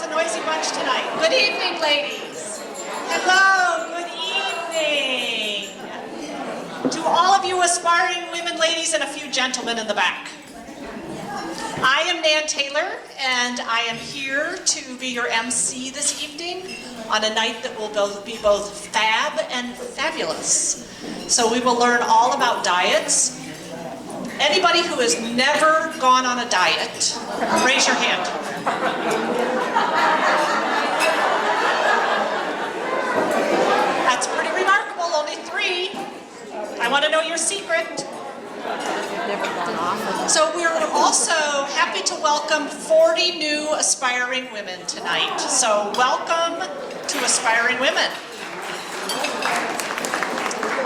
a noisy bunch tonight. Good evening, ladies. Hello, good evening. To all of you aspiring women, ladies, and a few gentlemen in the back. I am Nan Taylor, and I am here to be your MC this evening on a night that will be both fab and fabulous. So we will learn all about diets. Anybody who has never gone on a diet, raise your hand. That's pretty remarkable, only 3. I want to know your secret. So we're also happy to welcome 40 new aspiring women tonight. So welcome to Aspiring Women.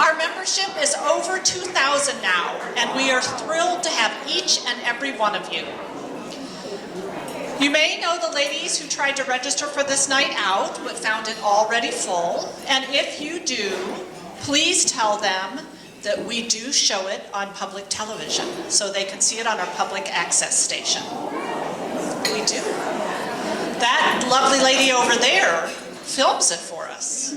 Our membership is over 2,000 now, and we are thrilled to have each and every one of you. You may know the ladies who tried to register for this night out, but found it already full. And if you do, please tell them that we do show it on public television, so they can see it on our public access station. We do. That lovely lady over there films it for us.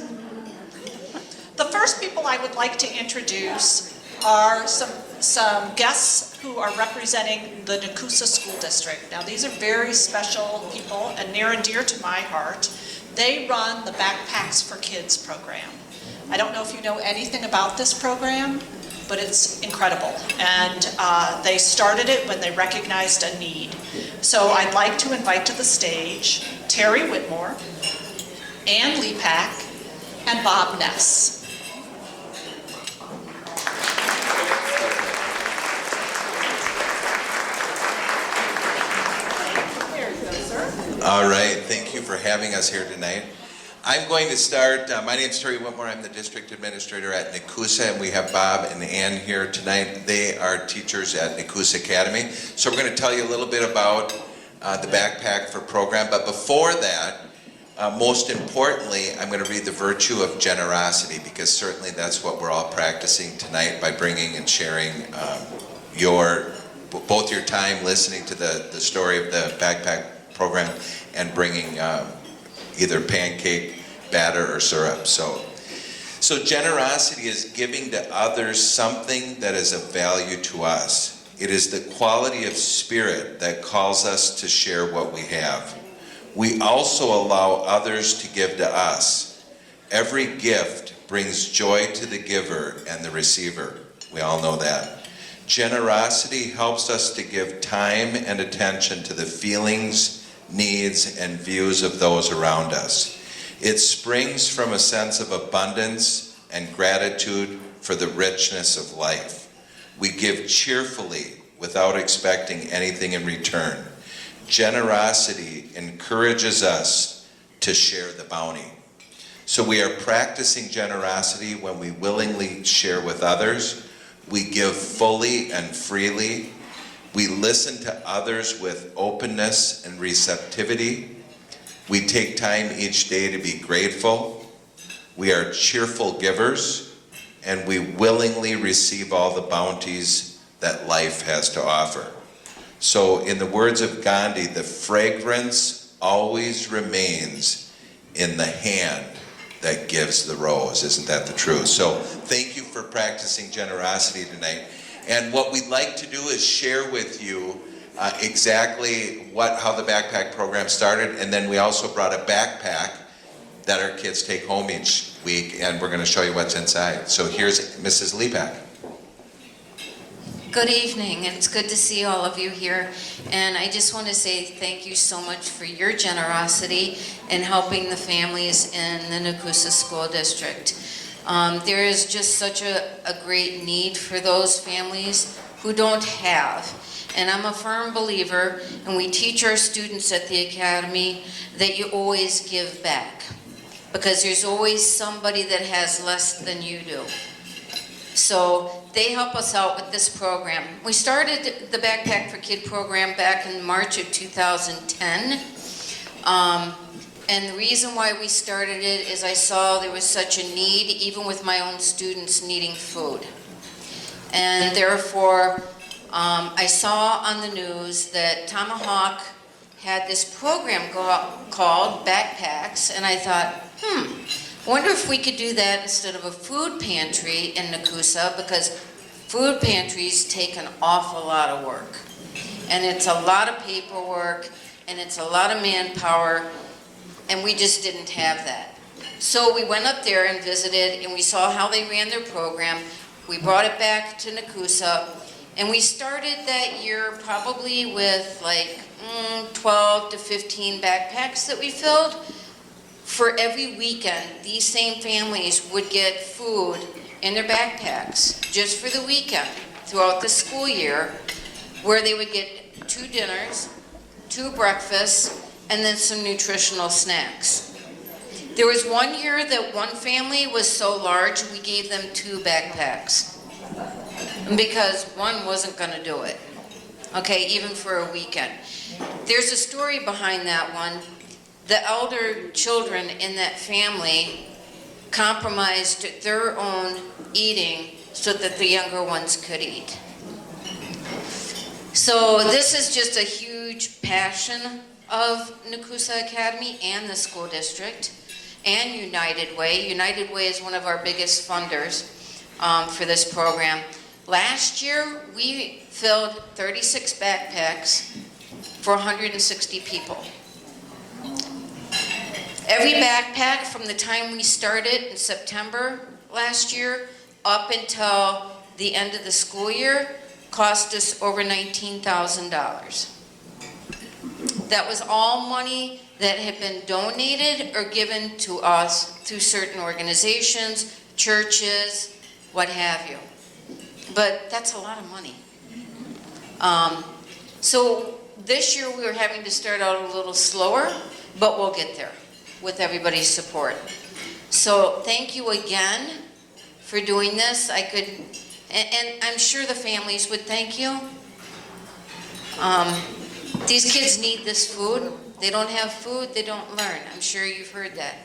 The first people I would like to introduce are some guests who are representing the Nekoosa School District. Now, these are very special people and near and dear to my heart. They run the Backpacks for Kids program. I don't know if you know anything about this program, but it's incredible. And they started it when they recognized a need. So I'd like to invite to the stage Terry Whitmore, Ann Lepak, and Bob Ness. All right, thank you for having us here tonight. I'm going to start, my name is Terry Whitmore, I'm the district administrator at Nekoosa, and we have Bob and Ann here tonight. They are teachers at Nekoosa Academy. So we're going to tell you a little bit about the Backpack for program, but before that, most importantly, I'm going to read the virtue of generosity, because certainly that's what we're all practicing tonight by bringing and sharing both your time listening to the story of the Backpack program and bringing either pancake batter or syrup. So generosity is giving to others something that is of value to us. It is the quality of spirit that calls us to share what we have. We also allow others to give to us. Every gift brings joy to the giver and the receiver. We all know that. Generosity helps us to give time and attention to the feelings, needs, and views of those around us. It springs from a sense of abundance and gratitude for the richness of life. We give cheerfully without expecting anything in return. Generosity encourages us to share the bounty. So we are practicing generosity when we willingly share with others. We give fully and freely. We listen to others with openness and receptivity. We take time each day to be grateful. We are cheerful givers, and we willingly receive all the bounties that life has to offer. So in the words of Gandhi, the fragrance always remains in the hand that gives the rose. Isn't that the truth? So thank you for practicing generosity tonight. And what we'd like to do is share with you exactly how the Backpack program started, and then we also brought a backpack that our kids take home each week, and we're going to show you what's inside. So here's Mrs. Lepak. Good evening. It's good to see all of you here, and I just want to say thank you so much for your generosity in helping the families in the Nekoosa School District. There is just such a great need for those families who don't have. And I'm a firm believer, and we teach our students at the academy, that you always give back. Because there's always somebody that has less than you do. So they help us out with this program. We started the Backpack for Kid program back in March of 2010. And the reason why we started it is I saw there was such a need, even with my own students needing food. And therefore, I saw on the news that Tomahawk had this program called Backpacks, and I thought, wonder if we could do that instead of a food pantry in Nakusa, because food pantries take an awful lot of work. And it's a lot of paperwork, and it's a lot of manpower, and we just didn't have that. So we went up there and visited, and we saw how they ran their program. We brought it back to Nakusa, and we started that year probably with like 12 to 15 backpacks that we filled. For every weekend, these same families would get food in their backpacks just for the weekend throughout the school year, where they would get 2 dinners, 2 breakfasts, and then some nutritional snacks. There was one year that one family was so large, we gave them 2 backpacks because one wasn't going to do it, okay, even for a weekend. There's a story behind that one. The elder children in that family compromised their own eating so that the younger ones could eat. So this is just a huge passion of Nakusa Academy and the school district and United Way. United Way is one of our biggest funders for this program. Last year, we filled 36 backpacks for 160 people. Every backpack from the time we started in September last year up until the end of the school year cost us over $19,000. That was all money that had been donated or given to us through certain organizations, churches, what have you. But that's a lot of money. So this year we were having to start out a little slower, but we'll get there with everybody's support. So thank you again for doing this. And I'm sure the families would thank you. These kids need this food. They don't have food, they don't learn. I'm sure you've heard that.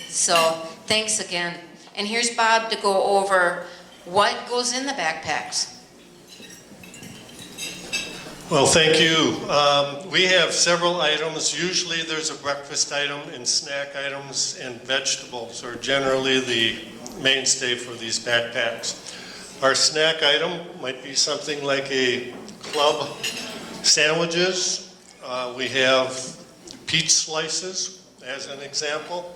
So thanks again. And here's Bob to go over what goes in the backpacks. Well, thank you. We have several items. Usually there's a breakfast item and snack items, and vegetables are generally the mainstay for these backpacks. Our snack item might be something like a club sandwiches. We have peach slices as an example.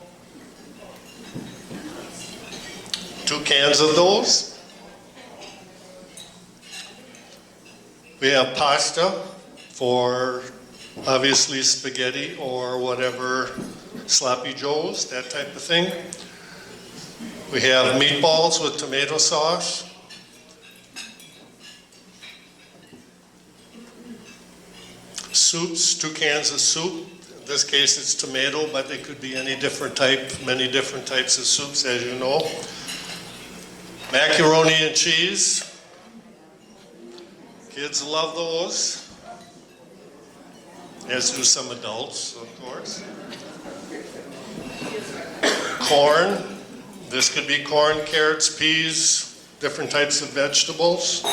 2 cans of those. We have pasta for obviously spaghetti or whatever, sloppy joes, that type of thing. We have meatballs with tomato sauce. Soups, 2 cans of soup. In this case it's tomato, but it could be any different type, many different types of soups, as you know. Macaroni and cheese. Kids love those, as do some adults, of course. Corn. This could be corn, carrots, peas, different types of vegetables.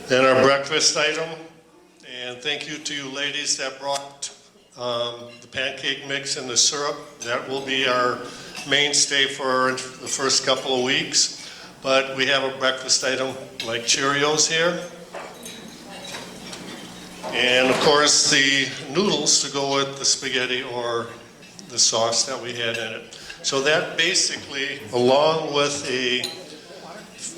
Then our breakfast item, and thank you to you ladies that brought the pancake mix and the syrup. That will be our mainstay for the first couple of weeks. But we have a breakfast item like Cheerios here. And of course the noodles to go with the spaghetti or the sauce that we had in it. So that basically, along with a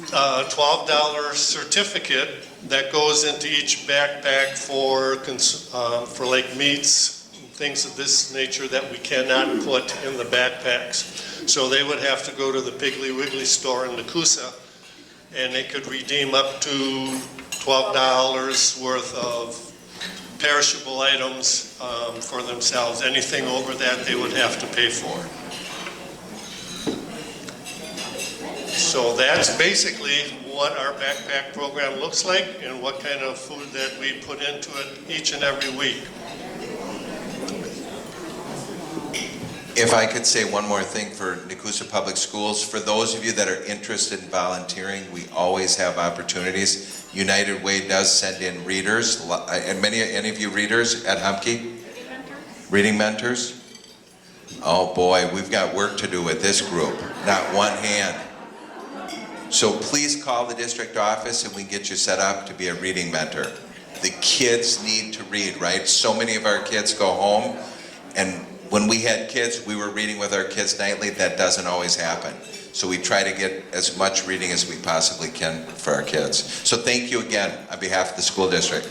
$12 certificate that goes into each backpack for like meats, things of this nature that we cannot put in the backpacks. So they would have to go to the Piggly Wiggly store in Nakusa, and they could redeem up to $12 worth of perishable items for themselves. Anything over that they would have to pay for. So that's basically what our backpack program looks like and what kind of food that we put into it each and every week. If I could say one more thing for Nakusa Public Schools, for those of you that are interested in volunteering, we always have opportunities. United Way does send in readers, and any of you readers at Humke? Reading mentors? Oh boy, we've got work to do with this group, not one hand. So please call the district office and we can get you set up to be a reading mentor. The kids need to read, right? So many of our kids go home, and when we had kids, we were reading with our kids nightly. That doesn't always happen. So we try to get as much reading as we possibly can for our kids. So thank you again on behalf of the school district.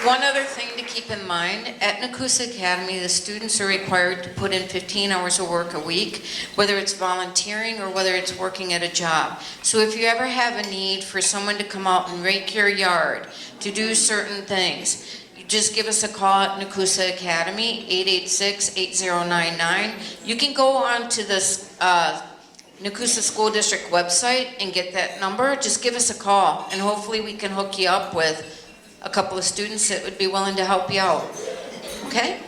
One other thing to keep in mind, at Nakusa Academy, the students are required to put in 15 hours of work a week, whether it's volunteering or whether it's working at a job. So if you ever have a need for someone to come out and rake your yard, to do certain things, you just give us a call at Nakusa Academy, 886-8099. You can go on to this Nakusa School District website and get that number. Just give us a call, and hopefully we can hook you up with a couple of students that would be willing to help you out. Okay?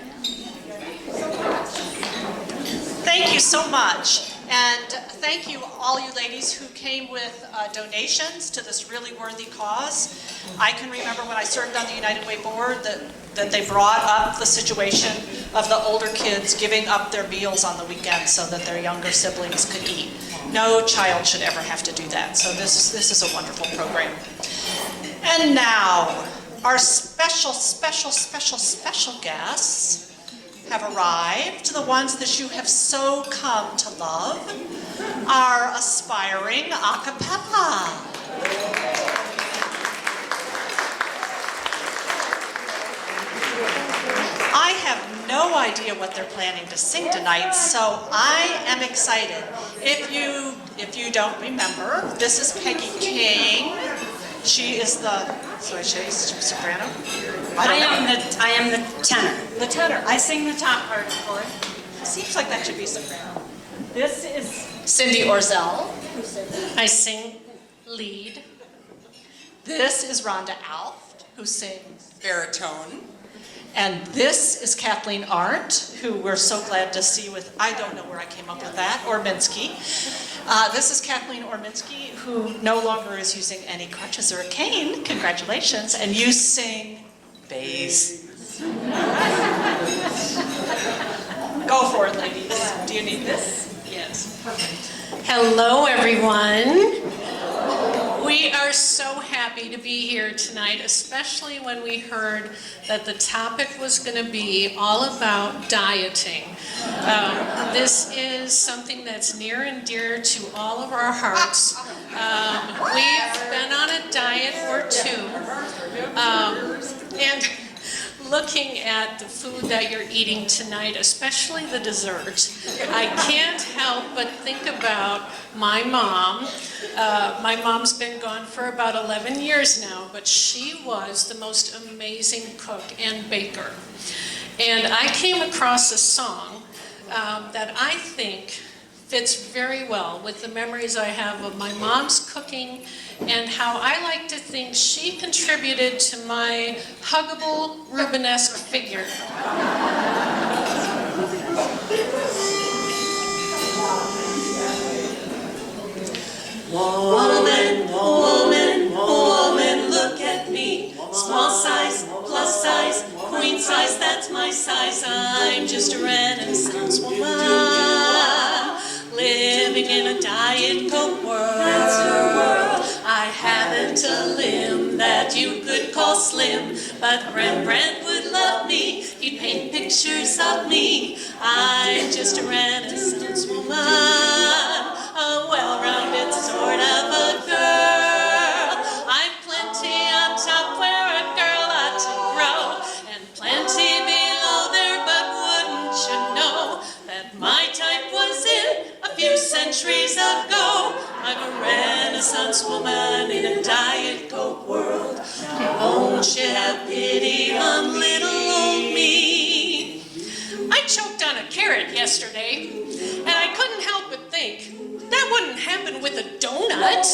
Thank you so much. And thank you, all you ladies who came with donations to this really worthy cause. I can remember when I served on the United Way board that they brought up the situation of the older kids giving up their meals on the weekend so that their younger siblings could eat. No child should ever have to do that. So this is a wonderful program. And now, our special guests have arrived, the ones that you have so come to love, our aspiring a cappella. I have no idea what they're planning to sing tonight, so I am excited. If you don't remember, this is Peggy King. She is the, so I show you soprano? I am the tenor. The tenor. I sing the top part for it. Seems like that should be soprano. This is, Cindy Orzel. I sing lead. This is Rhonda Alft, who sings Baritone. And this is Kathleen Arndt, who we're so glad to see with, I don't know where I came up with that, Orminski. This is Kathleen Orminski, who no longer is using any crutches or a cane. Congratulations. And you sing bass. Go for it, ladies. Do you need this? Yes. Perfect. hello everyone. We are so happy to be here tonight, especially when we heard that the topic was going to be all about dieting. This is something that's near and dear to all of our hearts. We've been on a diet or two, and looking at the food that you're eating tonight, especially the dessert, I can't help but think about my mom. My mom's been gone for about 11 years now, but she was the most amazing cook and baker. And I came across a song that I think fits very well with the memories I have of my mom's cooking and how I like to think she contributed to my huggable, Rubenesque figure. Woman, woman, woman, look at me. Small size, plus size, queen size, that's my size. I'm just a Renaissance woman, living in a Diet Coke world. I haven't a limb that you could call slim, but Rembrandt would love me. He'd paint pictures of me. I'm just a Renaissance woman, a well-rounded sort of a girl. I'm plenty up top where a girl ought to grow, and plenty below there, but wouldn't you know that my type was in a few centuries ago. I'm a Renaissance woman in a Diet Coke world. Won't you have pity on little old me? I choked on a carrot yesterday, and I couldn't help but think, that wouldn't happen with a donut.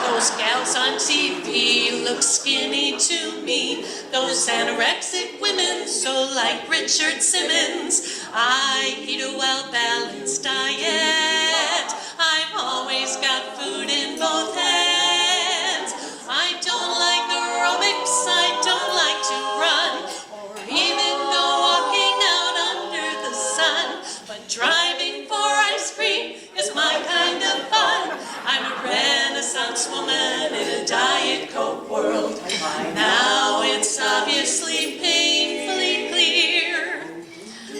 Those gals on TV look skinny to me. Those anorexic women, so like Richard Simmons. I eat a well-balanced diet. I've always got food in both hands. I don't like aerobics, I don't like to run, or even go walking out under the sun. But driving for ice cream is my kind of fun. I'm a Renaissance woman in a Diet Coke world. Now it's obviously painfully clear.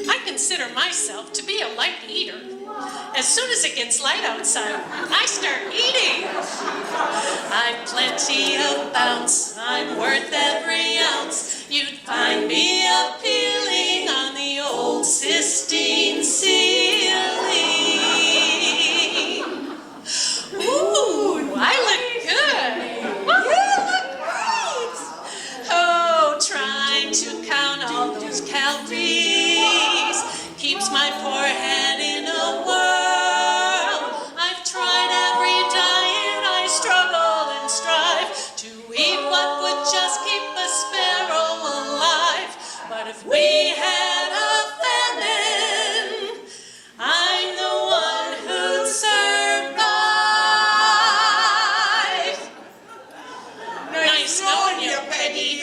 I consider myself to be a light eater. As soon as it gets light outside, I start eating. I've plenty of bounce, I'm worth every ounce. You'd find me appealing on the old Sistine ceiling. Ooh, I look good. You look great. Oh, trying to count all those calories keeps my poor head in a whirl. I've tried every diet, I struggle and strive to eat what would just keep a sparrow alive. But if we had a famine, I'm the one who'd survive. Nice knowing you, Peggy.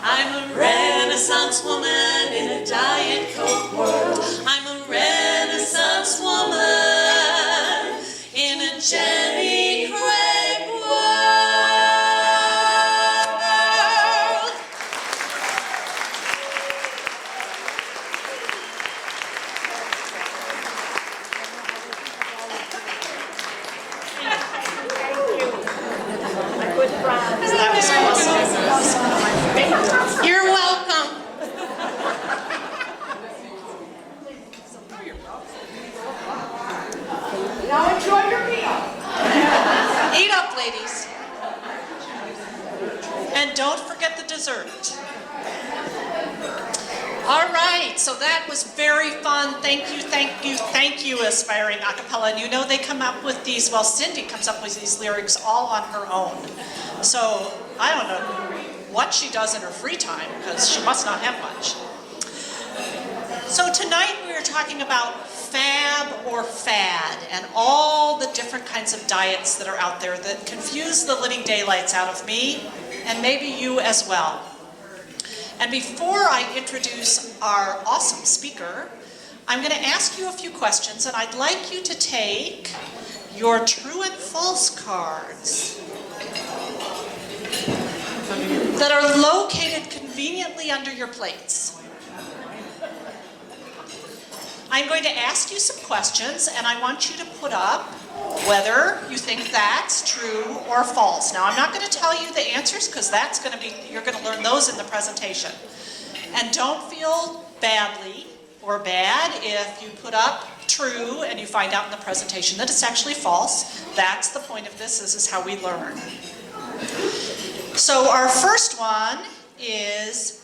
I'm a Renaissance woman in a Diet Coke world. I'm a Renaissance woman in a Jenny Craig world. That was awesome. You're welcome. Now enjoy your meal. Eat up, ladies. And don't forget the dessert. All right, so that was very fun. Thank you, Aspiring Acapella. And you know they come up with these, well, Cindy comes up with these lyrics all on her own. So I don't know what she does in her free time, because she must not have much. So tonight we are talking about fab or fad and all the different kinds of diets that are out there that confuse the living daylights out of me and maybe you as well. And before I introduce our awesome speaker, I'm going to ask you a few questions, and I'd like you to take your true and false cards that are located conveniently under your plates. I'm going to ask you some questions, and I want you to put up whether you think that's true or false. Now, I'm not going to tell you the answers because you're going to learn those in the presentation. And don't feel badly or bad if you put up true and you find out in the presentation that it's actually false. That's the point of this. This is how we learn. So our first one is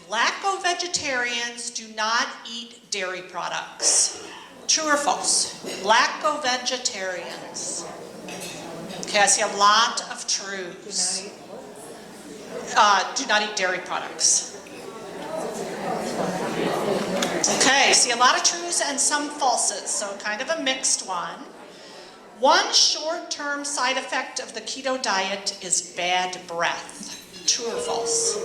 lacto-vegetarians do not eat dairy products. True or false? Lacto-vegetarians. Okay, I see a lot of trues. Do not eat dairy products. Okay, see a lot of trues and some falses, so kind of a mixed one. One short-term side effect of the keto diet is bad breath. True or false?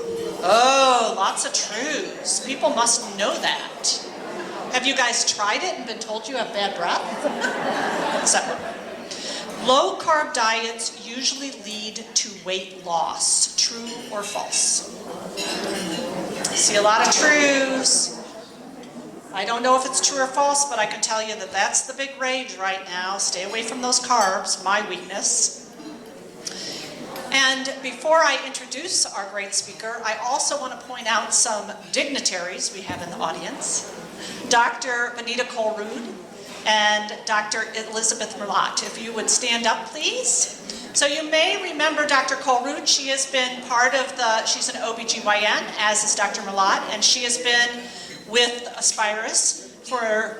Oh, lots of trues. People must know that. Have you guys tried it and been told you have bad breath? Except low-carb diets usually lead to weight loss. True or false? See a lot of trues. I don't know if it's true or false, but I can tell you that that's the big rage right now. Stay away from those carbs, my weakness. And before I introduce our great speaker, I also want to point out some dignitaries we have in the audience. Dr. Benita Colruyt and Dr. Elizabeth Merlot. If you would stand up, please. So you may remember Dr. Colruyt. She has been she's an OBGYN, as is Dr. Merlot, and she has been with Aspirus for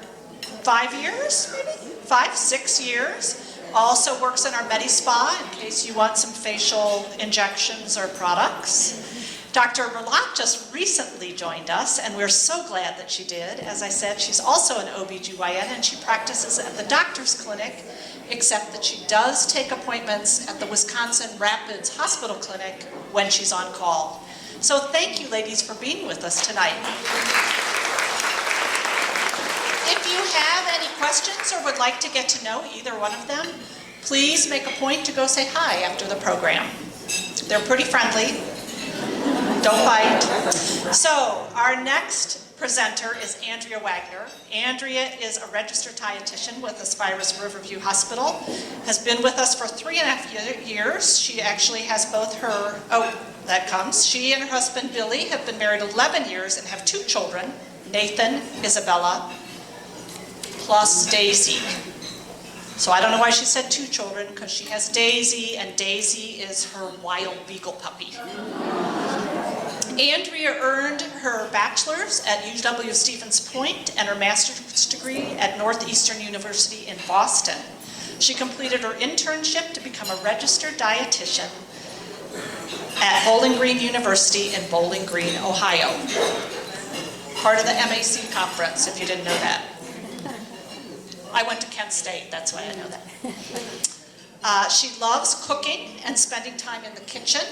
5 years, maybe? 5, 6 years. also works in our Medi Spa in case you want some facial injections or products. Dr. Merlot just recently joined us, and we're so glad that she did. As I said, she's also an OBGYN, and she practices at the doctor's clinic, except that she does take appointments at the Wisconsin Rapids Hospital Clinic when she's on call. So thank you, ladies, for being with us tonight. If you have any questions or would like to get to know either one of them, please make a point to go say hi after the program. They're pretty friendly. Don't bite. So our next presenter is Andrea Wagner. Andrea is a registered dietitian with Aspirus Riverview Hospital, has been with us for 3.5 years. She actually has both her, she and her husband Billy have been married 11 years and have 2 children, Nathan, Isabella, plus Daisy. So I don't know why she said 2 children, because she has Daisy, and Daisy is her wild beagle puppy. Andrea earned her bachelor's at UW-Stevens Point and her master's degree at Northeastern University in Boston. She completed her internship to become a registered dietitian at Bowling Green University in Bowling Green, Ohio. Part of the MAC conference, if you didn't know that. I went to Kent State, that's why I know that. She loves cooking and spending time in the kitchen.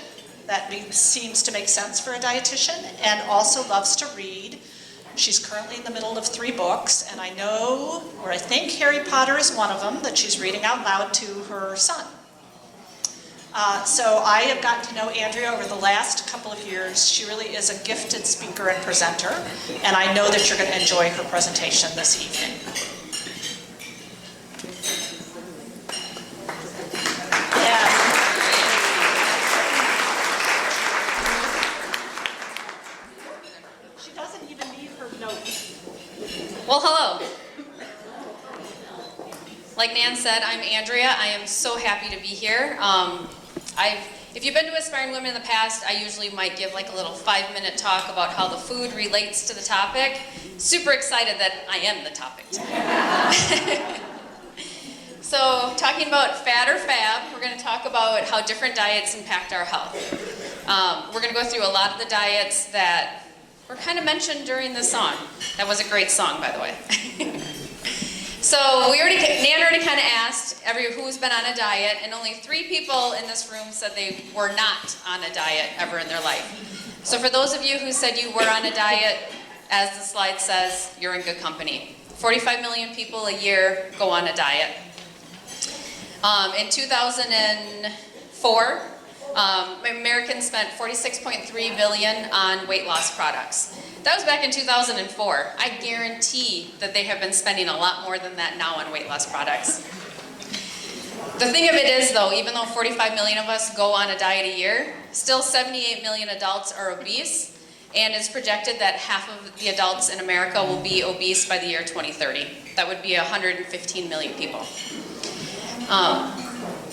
That seems to make sense for a dietitian, and also loves to read. She's currently in the middle of 3 books, and I know, or I think Harry Potter is one of them, that she's reading out loud to her son. So I have gotten to know Andrea over the last couple of years. She really is a gifted speaker and presenter, and I know that you're going to enjoy her presentation this evening. Well, hello. Like Nan said, I'm Andrea. I am so happy to be here. If you've been to Aspiring Women in the past, I usually might give like a little 5-minute talk about how the food relates to the topic. Super excited that I am the topic today. So, talking about fat or fab, we're going to talk about how different diets impact our health. We're going to go through a lot of the diets that were kind of mentioned during the song. That was a great song, by the way. So Nan already kind of asked who's been on a diet, and only 3 people in this room said they were not on a diet ever in their life. So for those of you who said you were on a diet, as the slide says, you're in good company. 45 million people a year go on a diet. In 2004, Americans spent $46.3 billion on weight loss products. That was back in 2004. I guarantee that they have been spending a lot more than that now on weight loss products. The thing of it is, though, even though 45 million of us go on a diet a year, still 78 million adults are obese, and it's projected that half of the adults in America will be obese by the year 2030. That would be 115 million people.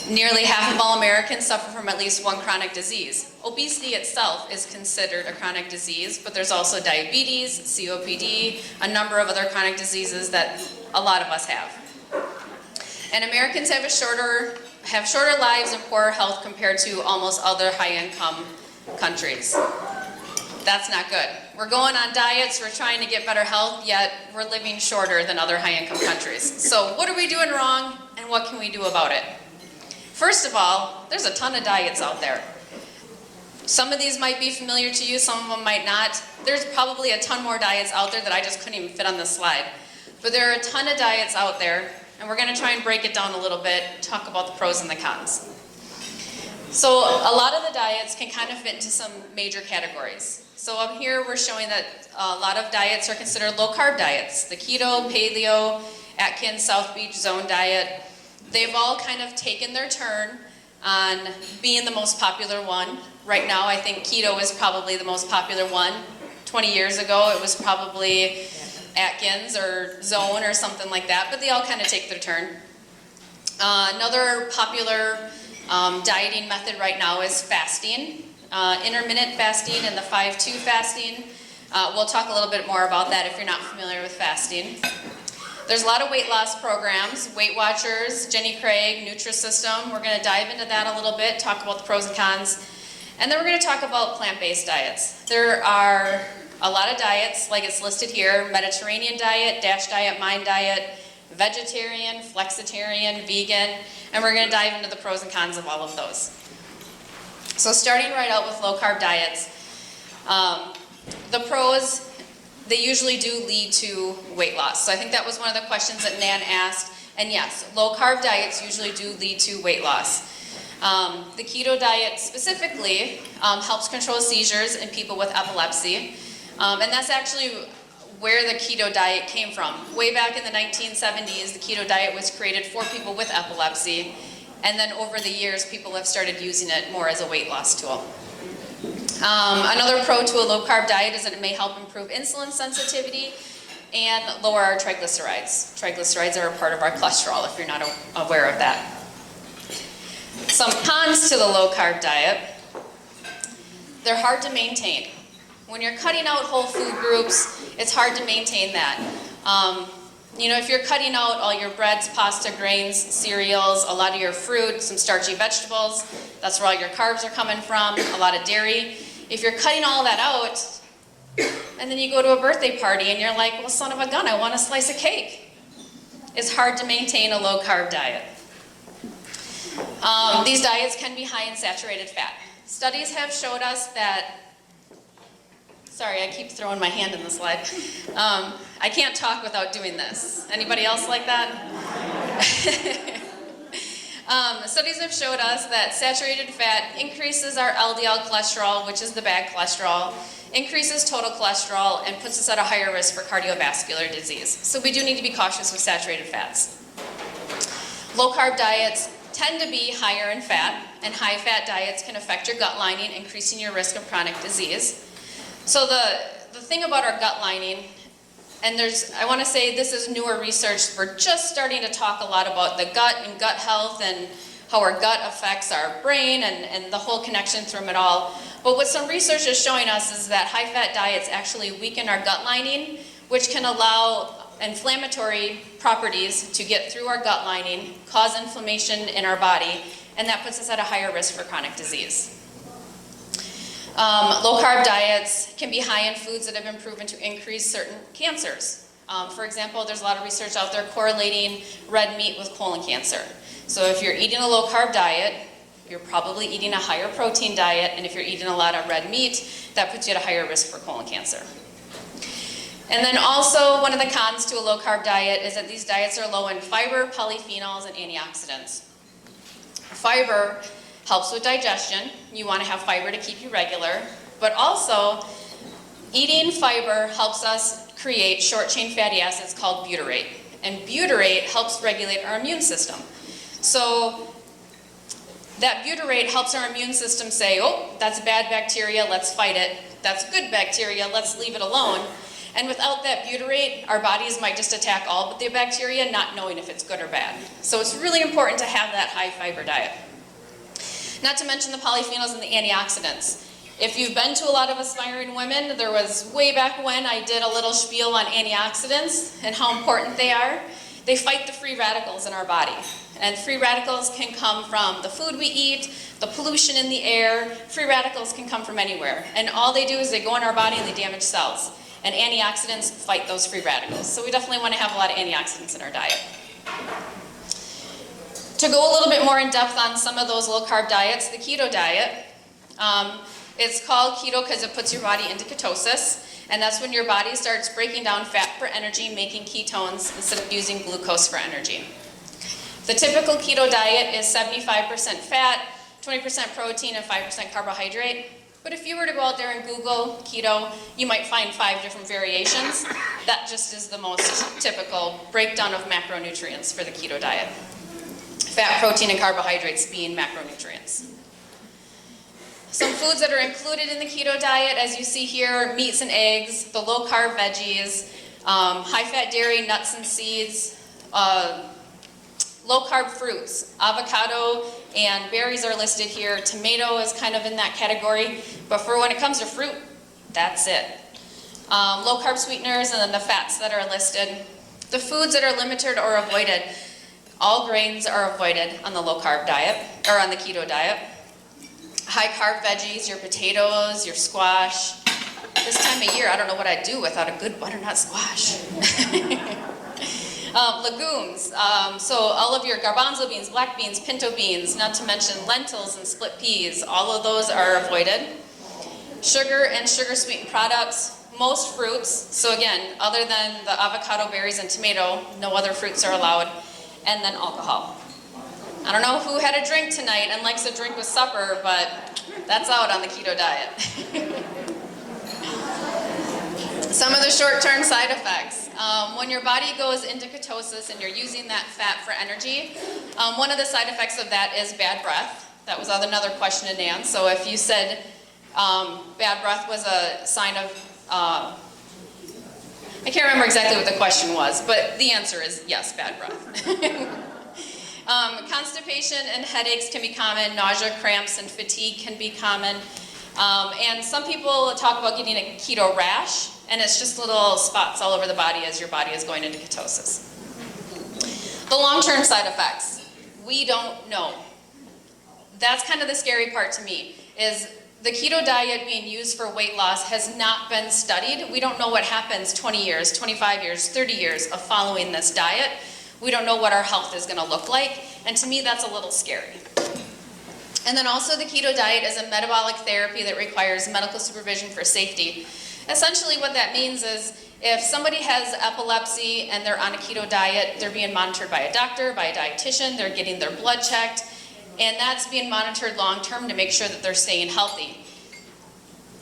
Nearly half of all Americans suffer from at least one chronic disease. Obesity itself is considered a chronic disease, but there's also diabetes, COPD, a number of other chronic diseases that a lot of us have. And Americans have shorter lives and poorer health compared to almost other high-income countries. That's not good. We're going on diets, we're trying to get better health, yet we're living shorter than other high-income countries. So what are we doing wrong, and what can we do about it? First of all, there's a ton of diets out there. Some of these might be familiar to you, some of them might not. There's probably a ton more diets out there that I just couldn't even fit on this slide. But there are a ton of diets out there, and we're going to try and break it down a little bit, talk about the pros and the cons. So a lot of the diets can kind of fit into some major categories. So up here we're showing that a lot of diets are considered low-carb diets. The keto, paleo, Atkins, South Beach zone diet. They've all kind of taken their turn on being the most popular one. Right now, I think keto is probably the most popular one. 20 years ago, it was probably Atkins or Zone or something like that, but they all kind of take their turn. Another popular dieting method right now is fasting. Intermittent fasting and the 5-2 fasting. We'll talk a little bit more about that if you're not familiar with fasting. There's a lot of weight loss programs, Weight Watchers, Jenny Craig, Nutrisystem. We're gonna dive into that a little bit, talk about the pros and cons. And then we're gonna talk about plant-based diets. There are a lot of diets, like it's listed here: Mediterranean diet, DASH diet, Mind diet, vegetarian, flexitarian, vegan, and we're gonna dive into the pros and cons of all of those. So starting right out with low-carb diets, the pros, they usually do lead to weight loss. So I think that was one of the questions that Nan asked. And yes, low-carb diets usually do lead to weight loss. The keto diet specifically helps control seizures in people with epilepsy. And that's actually where the keto diet came from. Way back in the 1970s, the keto diet was created for people with epilepsy. And then over the years, people have started using it more as a weight loss tool. Another pro to a low-carb diet is that it may help improve insulin sensitivity and lower our triglycerides. Triglycerides are a part of our cholesterol, if you're not aware of that. Some cons to the low-carb diet: they're hard to maintain. When you're cutting out whole food groups, it's hard to maintain that. You know, if you're cutting out all your breads, pasta, grains, cereals, a lot of your fruit, some starchy vegetables, that's where all your carbs are coming from, a lot of dairy. If you're cutting all that out, and then you go to a birthday party and you're like, well, son of a gun, I want a slice of cake. It's hard to maintain a low-carb diet. These diets can be high in saturated fat. Studies have showed us that, sorry, I keep throwing my hand in the slide. I can't talk without doing this. Anybody else like that? Studies have showed us that saturated fat increases our LDL cholesterol, which is the bad cholesterol, increases total cholesterol, and puts us at a higher risk for cardiovascular disease. So we do need to be cautious with saturated fats. Low-carb diets tend to be higher in fat, and high-fat diets can affect your gut lining, increasing your risk of chronic disease. So the thing about our gut lining, and I want to say this is newer research, we're just starting to talk a lot about the gut and gut health and how our gut affects our brain and the whole connection through it all. But what some research is showing us is that high-fat diets actually weaken our gut lining, which can allow inflammatory properties to get through our gut lining, cause inflammation in our body, and that puts us at a higher risk for chronic disease. Low-carb diets can be high in foods that have been proven to increase certain cancers. For example, there's a lot of research out there correlating red meat with colon cancer. So if you're eating a low-carb diet, you're probably eating a higher protein diet, and if you're eating a lot of red meat, that puts you at a higher risk for colon cancer. And then also, one of the cons to a low-carb diet is that these diets are low in fiber, polyphenols, and antioxidants. Fiber helps with digestion. You want to have fiber to keep you regular, but also eating fiber helps us create short-chain fatty acids called butyrate, and butyrate helps regulate our immune system. So that butyrate helps our immune system say, oh, that's bad bacteria, let's fight it. That's good bacteria, let's leave it alone. And without that butyrate, our bodies might just attack all but the bacteria, not knowing if it's good or bad. So it's really important to have that high fiber diet. Not to mention the polyphenols and the antioxidants. If you've been to a lot of aspiring women, there was way back when I did a little spiel on antioxidants and how important they are. They fight the free radicals in our body. And free radicals can come from the food we eat, the pollution in the air. Free radicals can come from anywhere. And all they do is they go in our body and they damage cells. And antioxidants fight those free radicals. So we definitely want to have a lot of antioxidants in our diet. To go a little bit more in depth on some of those low-carb diets, the keto diet, it's called keto because it puts your body into ketosis, and that's when your body starts breaking down fat for energy, making ketones instead of using glucose for energy. The typical keto diet is 75% fat, 20% protein, and 5% carbohydrate. But if you were to go out there and Google keto, you might find 5 different variations. That just is the most typical breakdown of macronutrients for the keto diet. Fat, protein, and carbohydrates being macronutrients. Some foods that are included in the keto diet, as you see here, meats and eggs, the low-carb veggies, high-fat dairy, nuts and seeds, low-carb fruits, avocado and berries are listed here. Tomato is kind of in that category, but for when it comes to fruit, that's it. Low-carb sweeteners and then the fats that are listed. The foods that are limited or avoided, all grains are avoided on the low carb diet, or on the keto diet. High carb veggies, your potatoes, your squash. This time of year, I don't know what I'd do without a good butternut squash. Legumes, so all of your garbanzo beans, black beans, pinto beans, not to mention lentils and split peas, all of those are avoided. Sugar and sugar sweetened products, most fruits, so again, other than the avocado, berries, and tomato, no other fruits are allowed, and then alcohol. I don't know who had a drink tonight and likes a drink with supper, but that's out on the keto diet. Some of the short-term side effects. When your body goes into ketosis and you're using that fat for energy, one of the side effects of that is bad breath. That was another question to Nan. So if you said bad breath was a sign of, I can't remember exactly what the question was, but the answer is yes, bad breath. Constipation and headaches can be common, nausea, cramps, and fatigue can be common. And some people talk about getting a keto rash, and it's just little spots all over the body as your body is going into ketosis. The long-term side effects, we don't know. That's kind of the scary part to me, is the keto diet being used for weight loss has not been studied. We don't know what happens 20 years, 25 years, 30 years of following this diet. We don't know what our health is going to look like, and to me that's a little scary. And then also the keto diet is a metabolic therapy that requires medical supervision for safety. Essentially what that means is if somebody has epilepsy and they're on a keto diet, they're being monitored by a doctor, by a dietitian, they're getting their blood checked, and that's being monitored long term to make sure that they're staying healthy.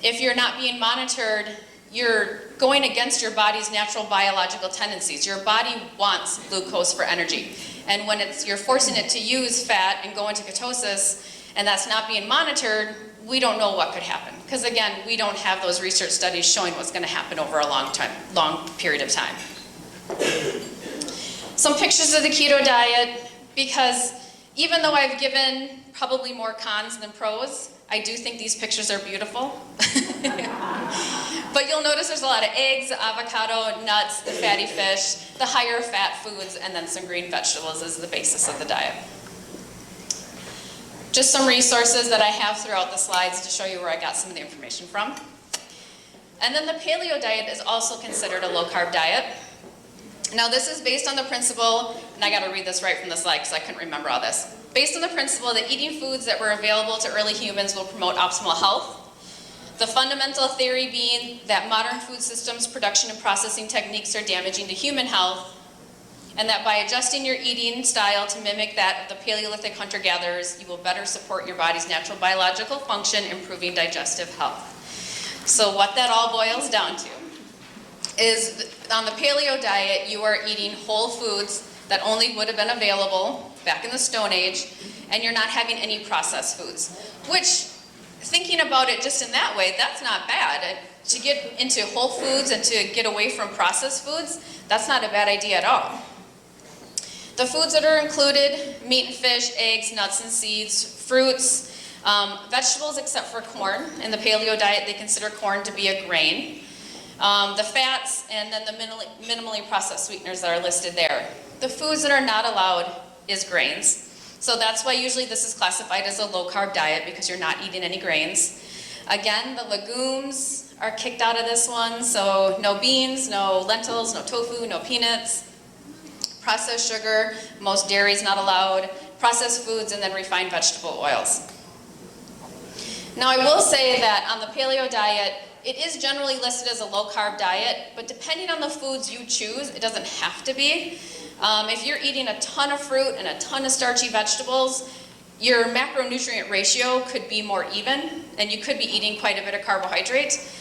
If you're not being monitored, you're going against your body's natural biological tendencies. Your body wants glucose for energy. And when you're forcing it to use fat and go into ketosis, and that's not being monitored, we don't know what could happen. Because again, we don't have those research studies showing what's going to happen over a long period of time. Some pictures of the keto diet, because even though I've given probably more cons than pros, I do think these pictures are beautiful. But you'll notice there's a lot of eggs, avocado, nuts, the fatty fish, the higher fat foods, and then some green vegetables as the basis of the diet. Just some resources that I have throughout the slides to show you where I got some of the information from. And then the paleo diet is also considered a low-carb diet. Now this is based on the principle, and I got to read this right from the slide because I couldn't remember all this. Based on the principle that eating foods that were available to early humans will promote optimal health. The fundamental theory being that modern food systems, production, and processing techniques are damaging to human health, and that by adjusting your eating style to mimic that of the Paleolithic hunter-gatherers, you will better support your body's natural biological function, improving digestive health. So what that all boils down to is on the paleo diet, you are eating whole foods that only would have been available back in the Stone Age, and you're not having any processed foods, which, thinking about it just in that way, that's not bad. To get into whole foods and to get away from processed foods, that's not a bad idea at all. The foods that are included, meat and fish, eggs, nuts and seeds, fruits, vegetables except for corn. In the paleo diet, they consider corn to be a grain. The fats, and then the minimally processed sweeteners that are listed there. The foods that are not allowed is grains. So that's why usually this is classified as a low-carb diet, because you're not eating any grains. Again, the legumes are kicked out of this one, so no beans, no lentils, no tofu, no peanuts. Processed sugar, most dairy is not allowed. Processed foods, and then refined vegetable oils. Now I will say that on the paleo diet, it is generally listed as a low-carb diet, but depending on the foods you choose, it doesn't have to be. If you're eating a ton of fruit and a ton of starchy vegetables, your macronutrient ratio could be more even, and you could be eating quite a bit of carbohydrates.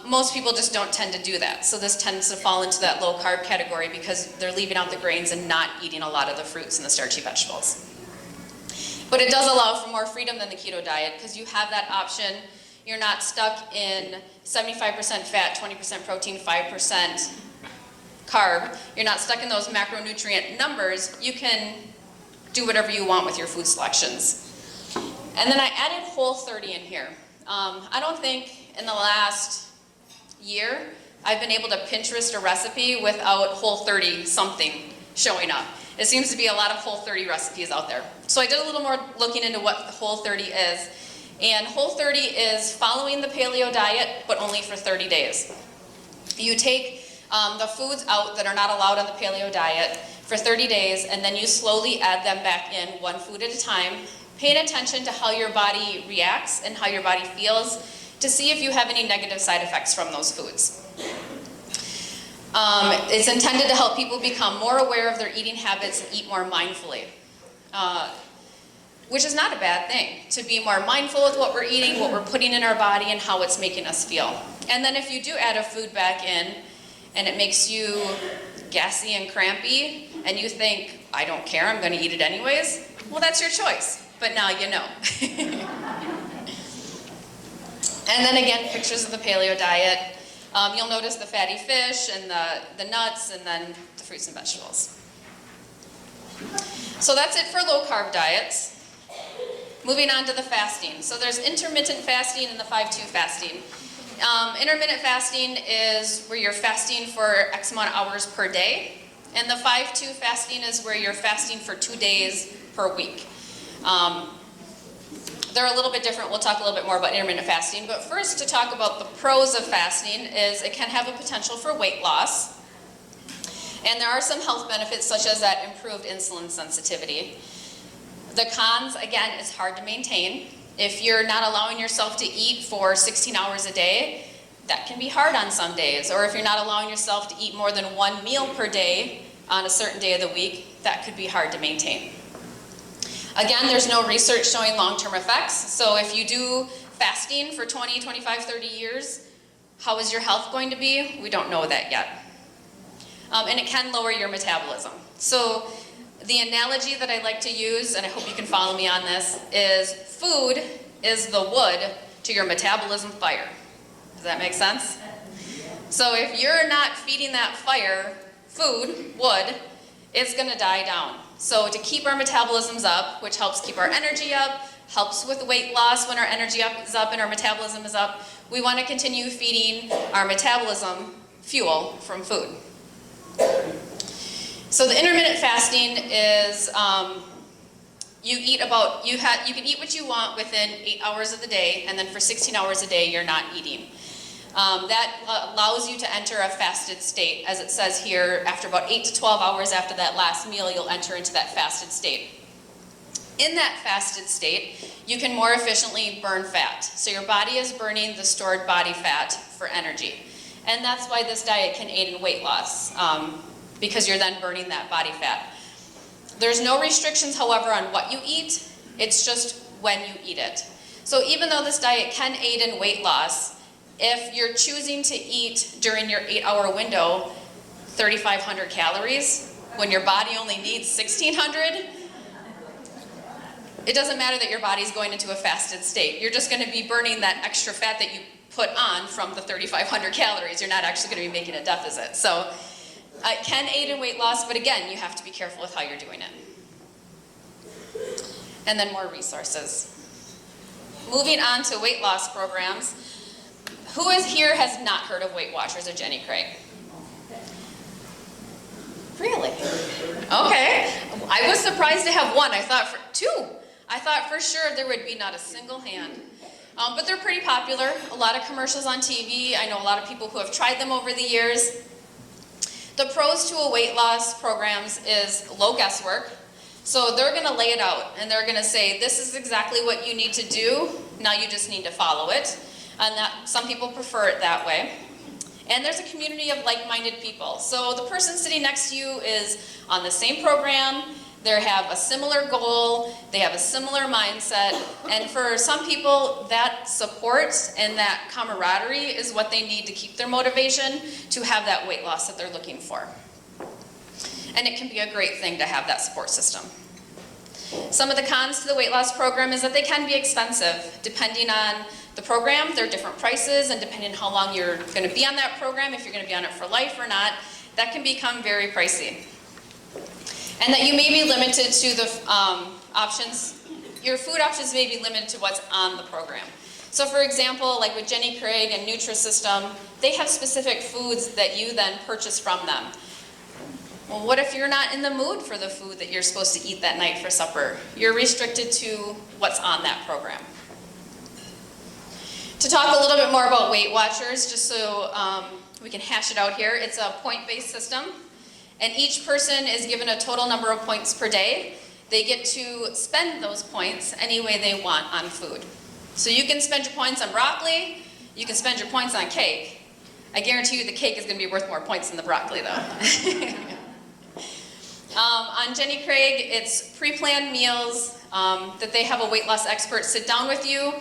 Most people just don't tend to do that, so this tends to fall into that low-carb category because they're leaving out the grains and not eating a lot of the fruits and the starchy vegetables. But it does allow for more freedom than the keto diet, because you have that option. You're not stuck in 75% fat, 20% protein, 5% carb. You're not stuck in those macronutrient numbers. You can do whatever you want with your food selections. And then I added Whole30 in here. I don't think in the last year I've been able to Pinterest a recipe without Whole30 something showing up. It seems to be a lot of Whole30 recipes out there. So I did a little more looking into what Whole30 is. And Whole30 is following the paleo diet, but only for 30 days. You take the foods out that are not allowed on the paleo diet for 30 days, and then you slowly add them back in, one food at a time, paying attention to how your body reacts and how your body feels to see if you have any negative side effects from those foods. It's intended to help people become more aware of their eating habits and eat more mindfully, which is not a bad thing, to be more mindful with what we're eating, what we're putting in our body, and how it's making us feel. And then if you do add a food back in, and it makes you gassy and crampy, and you think, I don't care, I'm going to eat it anyways, well, that's your choice. But now you know. And then again, pictures of the paleo diet. You'll notice the fatty fish and the nuts and then the fruits and vegetables. So that's it for low carb diets. Moving on to the fasting. So there's intermittent fasting and the 5-2 fasting. Intermittent fasting is where you're fasting for X amount of hours per day. And the 5-2 fasting is where you're fasting for 2 days per week. They're a little bit different. We'll talk a little bit more about intermittent fasting. But first, to talk about the pros of fasting is it can have a potential for weight loss. And there are some health benefits such as that improved insulin sensitivity. The cons, again, it's hard to maintain. If you're not allowing yourself to eat for 16 hours a day, that can be hard on some days. Or if you're not allowing yourself to eat more than 1 meal per day on a certain day of the week, that could be hard to maintain. Again, there's no research showing long-term effects. So if you do fasting for 20, 25, 30 years, how is your health going to be? We don't know that yet. And it can lower your metabolism. So the analogy that I like to use, and I hope you can follow me on this, is food is the wood to your metabolism fire. Does that make sense? So if you're not feeding that fire food, wood, it's going to die down. So to keep our metabolisms up, which helps keep our energy up, helps with weight loss when our energy is up and our metabolism is up, we want to continue feeding our metabolism fuel from food. So the intermittent fasting is you can eat what you want within 8 hours of the day, and then for 16 hours a day you're not eating. That allows you to enter a fasted state. As it says here, after about 8 to 12 hours after that last meal, you'll enter into that fasted state. In that fasted state, you can more efficiently burn fat. So your body is burning the stored body fat for energy. And that's why this diet can aid in weight loss, because you're then burning that body fat. There's no restrictions, however, on what you eat. It's just when you eat it. So even though this diet can aid in weight loss, if you're choosing to eat during your 8-hour window 3,500 calories, when your body only needs 1,600, it doesn't matter that your body's going into a fasted state. You're just going to be burning that extra fat that you put on from the 3,500 calories. You're not actually going to be making a deficit. So it can aid in weight loss, but again, you have to be careful with how you're doing it. And then more resources. Moving on to weight loss programs. Who here has not heard of Weight Watchers or Jenny Craig? Really? Okay. I was surprised to have one. I thought for two. I thought for sure there would be not a single hand. But they're pretty popular. A lot of commercials on TV. I know a lot of people who have tried them over the years. The pros to a weight loss programs is low guesswork. So they're going to lay it out and they're going to say, this is exactly what you need to do. Now you just need to follow it. And that some people prefer it that way. And there's a community of like-minded people. So the person sitting next to you is on the same program, they have a similar goal, they have a similar mindset, and for some people that support and that camaraderie is what they need to keep their motivation to have that weight loss that they're looking for. And it can be a great thing to have that support system. Some of the cons to the weight loss program is that they can be expensive. Depending on the program, there are different prices, and depending on how long you're going to be on that program, if you're going to be on it for life or not, that can become very pricey. And that you may be limited to the options, your food options may be limited to what's on the program. So for example, like with Jenny Craig and Nutrisystem, they have specific foods that you then purchase from them. Well, what if you're not in the mood for the food that you're supposed to eat that night for supper? You're restricted to what's on that program. To talk a little bit more about Weight Watchers, just so we can hash it out here, it's a point-based system, and each person is given a total number of points per day. They get to spend those points any way they want on food. So you can spend your points on broccoli, you can spend your points on cake. I guarantee you the cake is going to be worth more points than the broccoli though. On Jenny Craig, it's pre-planned meals that they have a weight loss expert sit down with you,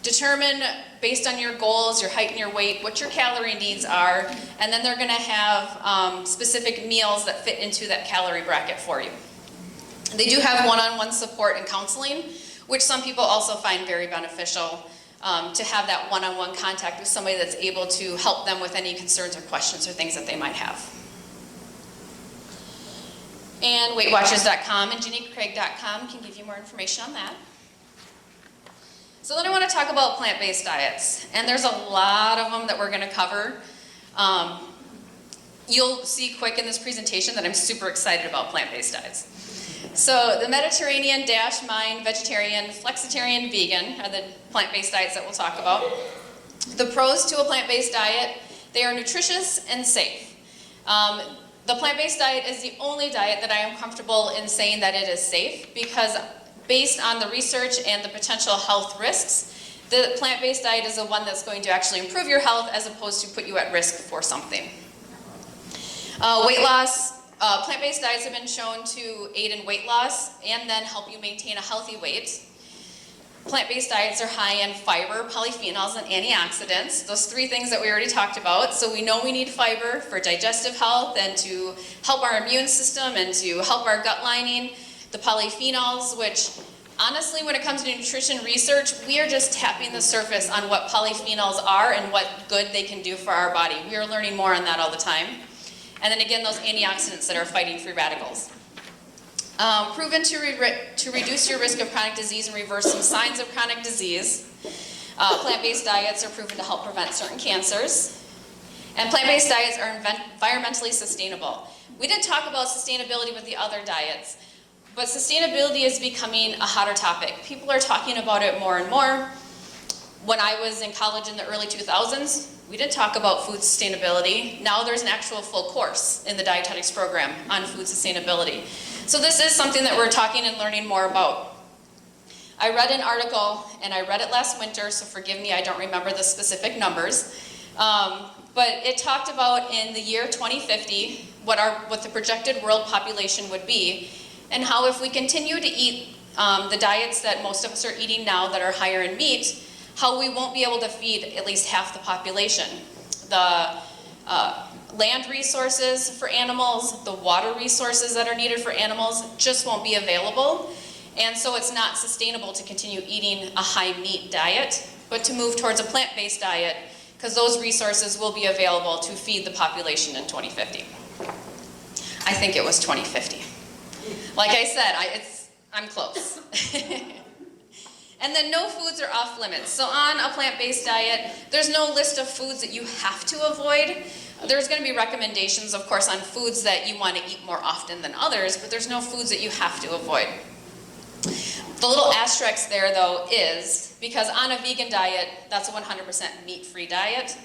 determine based on your goals, your height and your weight, what your calorie needs are, and then they're going to have specific meals that fit into that calorie bracket for you. They do have one-on-one support and counseling, which some people also find very beneficial to have that one-on-one contact with somebody that's able to help them with any concerns or questions or things that they might have. And WeightWatchers.com and JennyCraig.com can give you more information on that. So then I want to talk about plant-based diets, and there's a lot of them that we're going to cover. You'll see quick in this presentation that I'm super excited about plant-based diets. So the Mediterranean, Dash, Mind, Vegetarian, Flexitarian, Vegan are the plant-based diets that we'll talk about. The pros to a plant-based diet, they are nutritious and safe. The plant-based diet is the only diet that I am comfortable in saying that it is safe, because based on the research and the potential health risks, the plant-based diet is the one that's going to actually improve your health as opposed to put you at risk for something. Weight loss, plant-based diets have been shown to aid in weight loss and then help you maintain a healthy weight. Plant-based diets are high in fiber, polyphenols, and antioxidants, those three things that we already talked about. So we know we need fiber for digestive health and to help our immune system and to help our gut lining. The polyphenols, which honestly, when it comes to nutrition research, we are just tapping the surface on what polyphenols are and what good they can do for our body. We are learning more on that all the time. And then again, those antioxidants that are fighting free radicals. Proven to reduce your risk of chronic disease and reverse some signs of chronic disease. Plant-based diets are proven to help prevent certain cancers. And plant-based diets are environmentally sustainable. We didn't talk about sustainability with the other diets, but sustainability is becoming a hotter topic. People are talking about it more and more. When I was in college in the early 2000s, we didn't talk about food sustainability. Now there's an actual full course in the dietetics program on food sustainability. So this is something that we're talking and learning more about. I read an article, and I read it last winter, so forgive me, I don't remember the specific numbers. But it talked about in the year 2050, what the projected world population would be, and how if we continue to eat the diets that most of us are eating now that are higher in meat, how we won't be able to feed at least half the population. The land resources for animals, the water resources that are needed for animals just won't be available. And so it's not sustainable to continue eating a high meat diet, but to move towards a plant-based diet, because those resources will be available to feed the population in 2050. I think it was 2050. Like I said, I'm close. And then no foods are off limits. So on a plant-based diet, there's no list of foods that you have to avoid. There's going to be recommendations, of course, on foods that you want to eat more often than others, but there's no foods that you have to avoid. The little asterisk there, though, is because on a vegan diet, that's a 100% meat-free diet.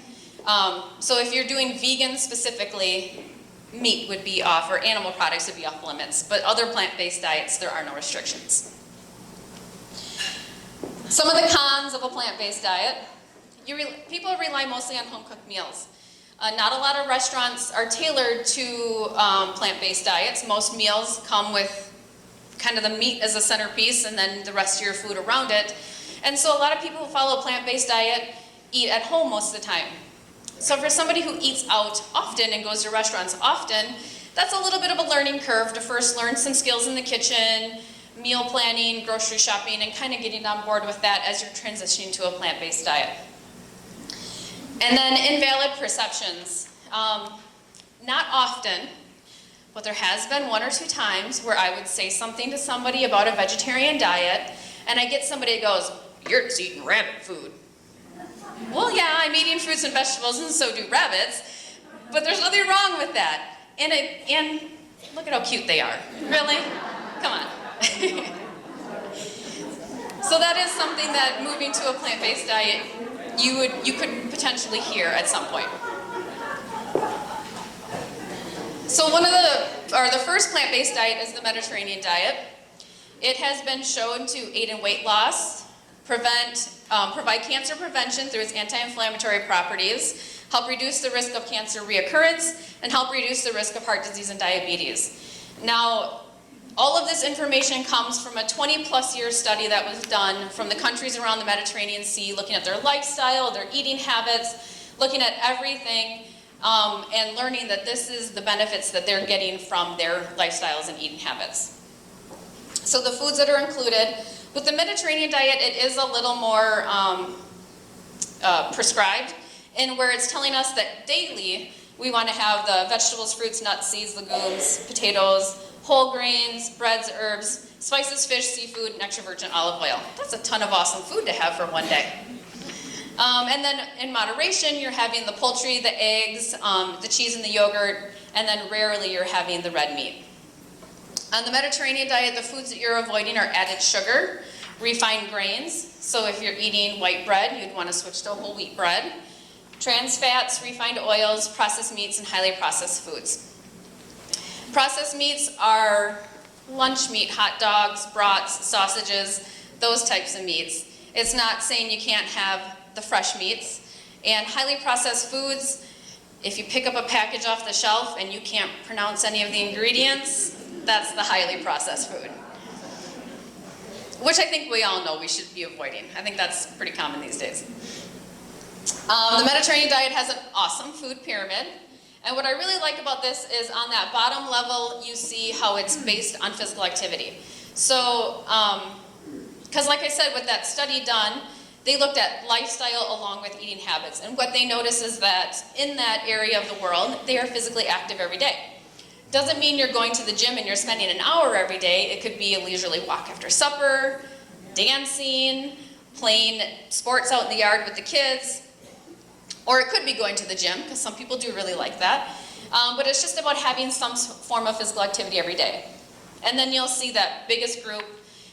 So if you're doing vegan specifically, meat would be off, or animal products would be off limits. But other plant-based diets, there are no restrictions. Some of the cons of a plant-based diet, people rely mostly on home-cooked meals. Not a lot of restaurants are tailored to plant-based diets. Most meals come with kind of the meat as a centerpiece and then the rest of your food around it. And so a lot of people who follow a plant-based diet eat at home most of the time. So for somebody who eats out often and goes to restaurants often, that's a little bit of a learning curve to first learn some skills in the kitchen, meal planning, grocery shopping, and kind of getting on board with that as you're transitioning to a plant-based diet. And then invalid perceptions. Not often, but there has been one or two times where I would say something to somebody about a vegetarian diet, and I get somebody that goes, "You're just eating rabbit food." Well, yeah, I'm eating fruits and vegetables, and so do rabbits, but there's nothing wrong with that. And look at how cute they are. Really? Come on. So that is something that moving to a plant-based diet, you could potentially hear at some point. So the first plant-based diet is the Mediterranean diet. It has been shown to aid in weight loss, provide cancer prevention through its anti-inflammatory properties, help reduce the risk of cancer reoccurrence, and help reduce the risk of heart disease and diabetes. Now, all of this information comes from a 20-plus year study that was done from the countries around the Mediterranean Sea, looking at their lifestyle, their eating habits, looking at everything, and learning that this is the benefits that they're getting from their lifestyles and eating habits. So the foods that are included, with the Mediterranean diet, it is a little more prescribed, in where it's telling us that daily we want to have the vegetables, fruits, nuts, seeds, legumes, potatoes, whole grains, breads, herbs, spices, fish, seafood, and extra virgin olive oil. That's a ton of awesome food to have for one day. And then in moderation, you're having the poultry, the eggs, the cheese and the yogurt, and then rarely you're having the red meat. On the Mediterranean diet, the foods that you're avoiding are added sugar, refined grains. So if you're eating white bread, you'd want to switch to whole wheat bread. Trans fats, refined oils, processed meats, and highly processed foods. Processed meats are lunch meat, hot dogs, brats, sausages, those types of meats. It's not saying you can't have the fresh meats. And highly processed foods, if you pick up a package off the shelf and you can't pronounce any of the ingredients, that's the highly processed food. Which I think we all know we should be avoiding. I think that's pretty common these days. The Mediterranean diet has an awesome food pyramid. And what I really like about this is on that bottom level, you see how it's based on physical activity. So, because like I said, with that study done, they looked at lifestyle along with eating habits. And what they notice is that in that area of the world, they are physically active every day. Doesn't mean you're going to the gym and you're spending an hour every day. It could be a leisurely walk after supper, dancing, playing sports out in the yard with the kids. Or it could be going to the gym, because some people do really like that. But it's just about having some form of physical activity every day. And then you'll see that biggest group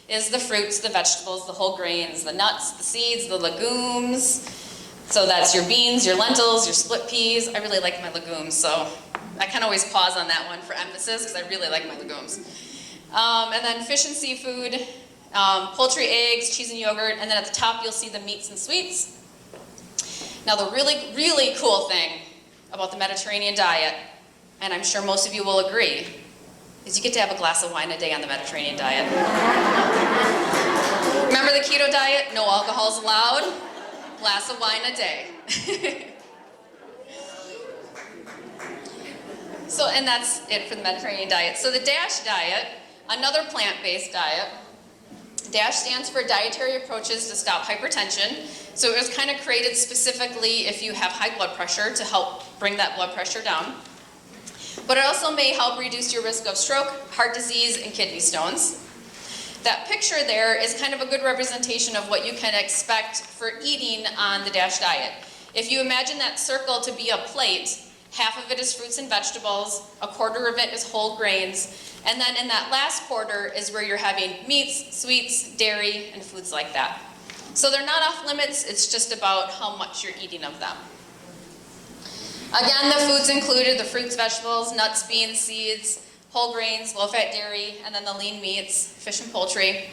is the fruits, the vegetables, the whole grains, the nuts, the seeds, the legumes. So that's your beans, your lentils, your split peas. I really like my legumes, so I can always pause on that one for emphasis, because I really like my legumes. And then fish and seafood, poultry, eggs, cheese and yogurt, and then at the top you'll see the meats and sweets. Now the really, really cool thing about the Mediterranean diet, and I'm sure most of you will agree, is you get to have a glass of wine a day on the Mediterranean diet. Remember the keto diet? No alcohol is allowed. Glass of wine a day. So, and that's it for the Mediterranean diet. So the DASH diet, another plant-based diet. DASH stands for Dietary Approaches to Stop Hypertension. So it was kind of created specifically if you have high blood pressure to help bring that blood pressure down. But it also may help reduce your risk of stroke, heart disease, and kidney stones. That picture there is kind of a good representation of what you can expect for eating on the DASH diet. If you imagine that circle to be a plate, half of it is fruits and vegetables, a quarter of it is whole grains, and then in that last quarter is where you're having meats, sweets, dairy, and foods like that. So they're not off limits, it's just about how much you're eating of them. Again, the foods included the fruits, vegetables, nuts, beans, seeds, whole grains, low-fat dairy, and then the lean meats, fish and poultry.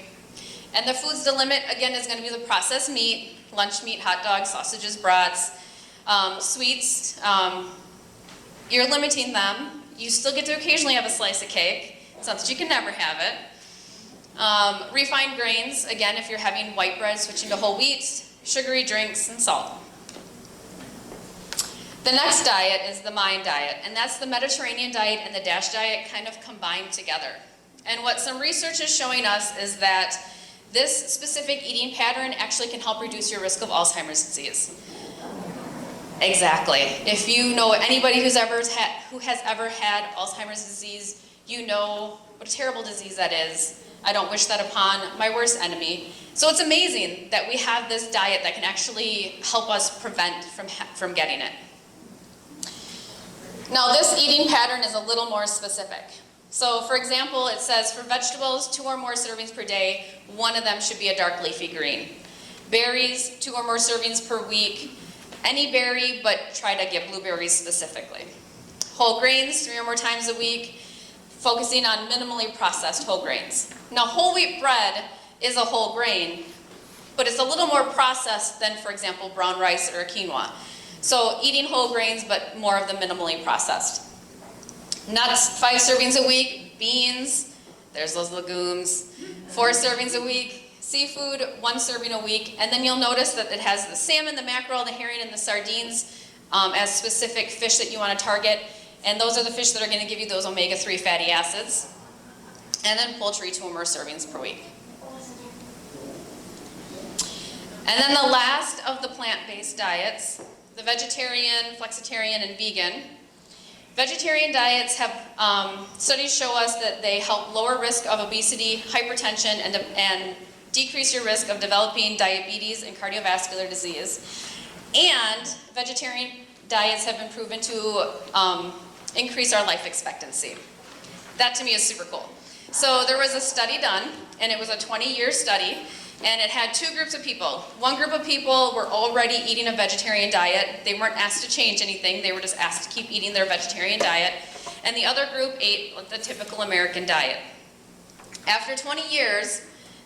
And the foods to limit, again, is going to be the processed meat, lunch meat, hot dogs, sausages, brats, sweets. You're limiting them. You still get to occasionally have a slice of cake. It's not that you can never have it. Refined grains, again, if you're having white bread, switching to whole wheat, sugary drinks, and salt. The next diet is the MIND diet, and that's the Mediterranean diet and the DASH diet kind of combined together. And what some research is showing us is that this specific eating pattern actually can help reduce your risk of Alzheimer's disease. Exactly. If you know anybody who has ever had Alzheimer's disease, you know what a terrible disease that is. I don't wish that upon my worst enemy. So it's amazing that we have this diet that can actually help us prevent from getting it. Now this eating pattern is a little more specific. So for example, it says for vegetables, 2 or more servings per day, 1 of them should be a dark leafy green. Berries, 2 or more servings per week, any berry, but try to get blueberries specifically. Whole grains, 3 or more times a week, focusing on minimally processed whole grains. Now whole wheat bread is a whole grain, but it's a little more processed than, for example, brown rice or quinoa. So eating whole grains, but more of the minimally processed. Nuts, 5 servings a week. Beans, there's those legumes. 4 servings a week. Seafood, 1 serving a week. And then you'll notice that it has the salmon, the mackerel, the herring, and the sardines as specific fish that you want to target. And those are the fish that are going to give you those omega-3 fatty acids. And then poultry, 2 or more servings per week. And then the last of the plant-based diets, the vegetarian, flexitarian, and vegan. Vegetarian diets have, studies show us that they help lower risk of obesity, hypertension, and decrease your risk of developing diabetes and cardiovascular disease. And vegetarian diets have been proven to increase our life expectancy. That to me is super cool. So there was a study done, and it was a 20-year study, and it had 2 groups of people. One group of people were already eating a vegetarian diet. They weren't asked to change anything. They were just asked to keep eating their vegetarian diet. And the other group ate the typical American diet. After 20 years,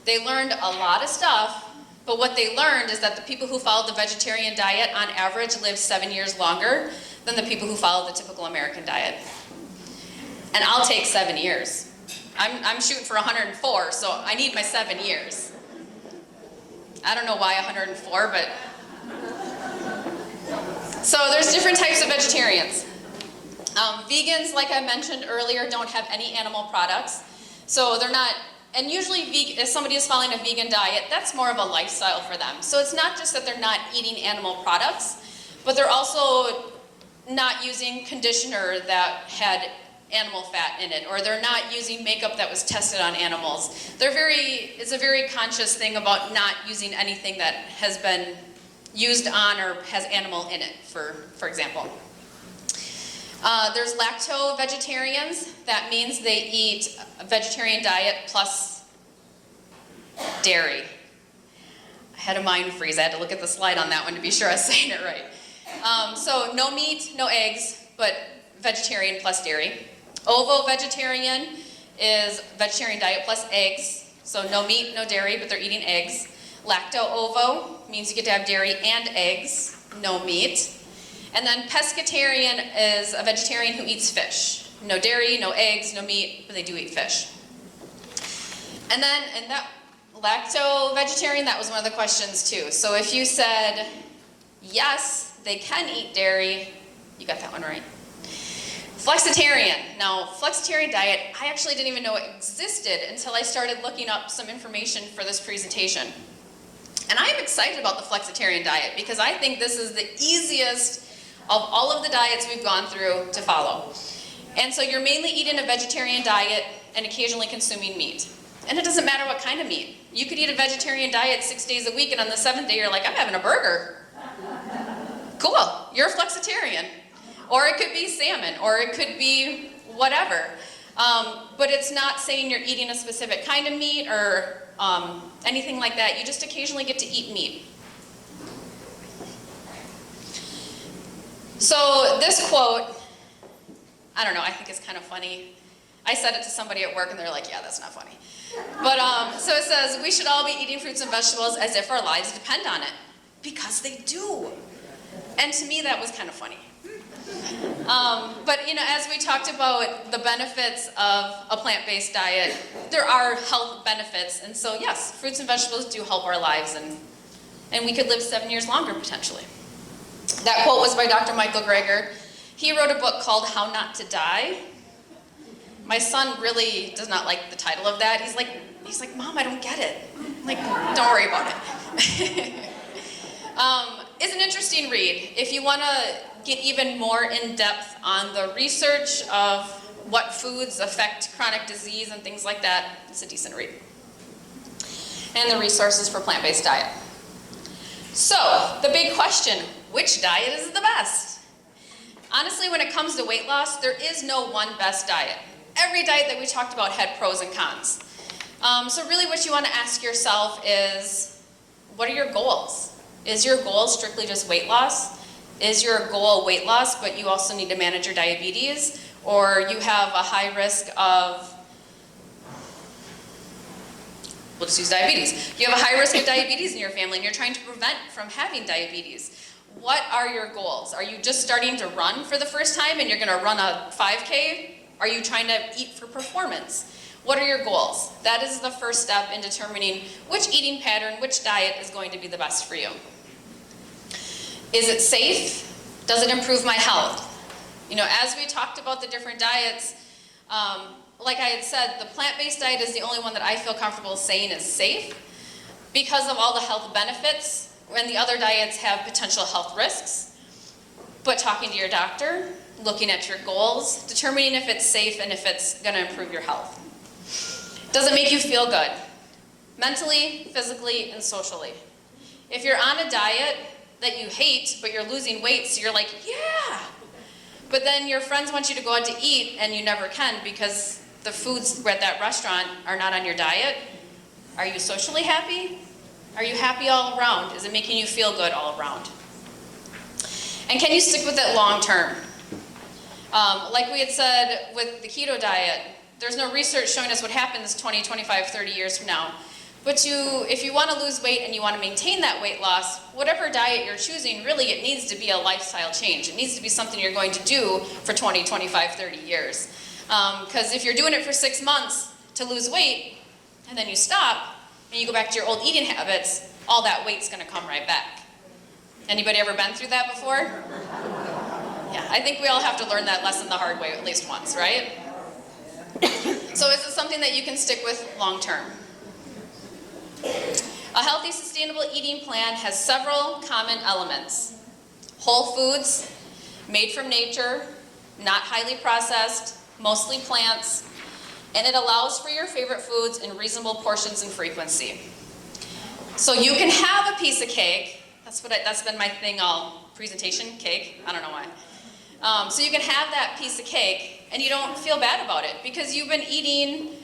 they learned a lot of stuff, but what they learned is that the people who followed the vegetarian diet on average lived 7 years longer than the people who followed the typical American diet. And I'll take 7 years. I'm shooting for 104, so I need my 7 years. I don't know why 104, but... So there's different types of vegetarians. Vegans, like I mentioned earlier, don't have any animal products. So they're not, and usually if somebody is following a vegan diet, that's more of a lifestyle for them. So it's not just that they're not eating animal products, but they're also not using conditioner that had animal fat in it, or they're not using makeup that was tested on animals. It's a very conscious thing about not using anything that has been used on or has animal in it, for example. There's lacto-vegetarians. That means they eat a vegetarian diet plus dairy. I had a mind freeze. I had to look at the slide on that one to be sure I was saying it right. So no meat, no eggs, but vegetarian plus dairy. Ovo-vegetarian is vegetarian diet plus eggs. So no meat, no dairy, but they're eating eggs. Lacto-ovo means you get to have dairy and eggs, no meat. And then pescatarian is a vegetarian who eats fish. No dairy, no eggs, no meat, but they do eat fish. And then, and that lacto-vegetarian, that was one of the questions too. So if you said, yes, they can eat dairy, you got that one right. Flexitarian. Now, flexitarian diet, I actually didn't even know it existed until I started looking up some information for this presentation. And I am excited about the flexitarian diet because I think this is the easiest of all of the diets we've gone through to follow. And so you're mainly eating a vegetarian diet and occasionally consuming meat. And it doesn't matter what kind of meat. You could eat a vegetarian diet 6 days a week and on the 7th day you're like, I'm having a burger. Cool, you're a flexitarian. Or it could be salmon, or it could be whatever. But it's not saying you're eating a specific kind of meat or anything like that. You just occasionally get to eat meat. So this quote, I don't know, I think it's kind of funny. I said it to somebody at work and they're like, yeah, that's not funny. But so it says, we should all be eating fruits and vegetables as if our lives depend on it. Because they do. And to me, that was kind of funny. But you know, as we talked about the benefits of a plant-based diet, there are health benefits. And so yes, fruits and vegetables do help our lives and we could live 7 years longer potentially. That quote was by Dr. Michael Greger. He wrote a book called How Not to Die. My son really does not like the title of that. He's like, Mom, I don't get it. I'm like, don't worry about it. It's an interesting read. If you want to get even more in depth on the research of what foods affect chronic disease and things like that, it's a decent read. and the resources for plant-based diet. So, the big question, which diet is the best? Honestly, when it comes to weight loss, there is no one best diet. Every diet that we talked about had pros and cons. So really what you want to ask yourself is, what are your goals? Is your goal strictly just weight loss? Is your goal weight loss, but you also need to manage your diabetes? Or you have a high risk of, we'll just use diabetes. You have a high risk of diabetes in your family and you're trying to prevent from having diabetes. What are your goals? Are you just starting to run for the first time and you're gonna run a 5K? Are you trying to eat for performance? What are your goals? That is the first step in determining which eating pattern, which diet is going to be the best for you. Is it safe? Does it improve my health? You know, as we talked about the different diets, like I had said, the plant-based diet is the only one that I feel comfortable saying is safe because of all the health benefits, when the other diets have potential health risks. But talking to your doctor, looking at your goals, determining if it's safe and if it's going to improve your health. Does it make you feel good? Mentally, physically, and socially. If you're on a diet that you hate, but you're losing weight, so you're like, yeah! But then your friends want you to go out to eat, and you never can because the foods at that restaurant are not on your diet. Are you socially happy? Are you happy all around? Is it making you feel good all around? And can you stick with it long term? Like we had said with the keto diet, there's no research showing us what happens 20, 25, 30 years from now. But if you want to lose weight and you want to maintain that weight loss, whatever diet you're choosing, really it needs to be a lifestyle change. It needs to be something you're going to do for 20, 25, 30 years. Because if you're doing it for 6 months to lose weight, and then you stop, and you go back to your old eating habits, all that weight's going to come right back. Anybody ever been through that before? Yeah, I think we all have to learn that lesson the hard way at least once, right? So is it something that you can stick with long term? A healthy, sustainable eating plan has several common elements. Whole foods, made from nature, not highly processed, mostly plants, and it allows for your favorite foods in reasonable portions and frequency. So you can have a piece of cake. That's been my thing all presentation, cake. I don't know why. So you can have that piece of cake and you don't feel bad about it because you've been eating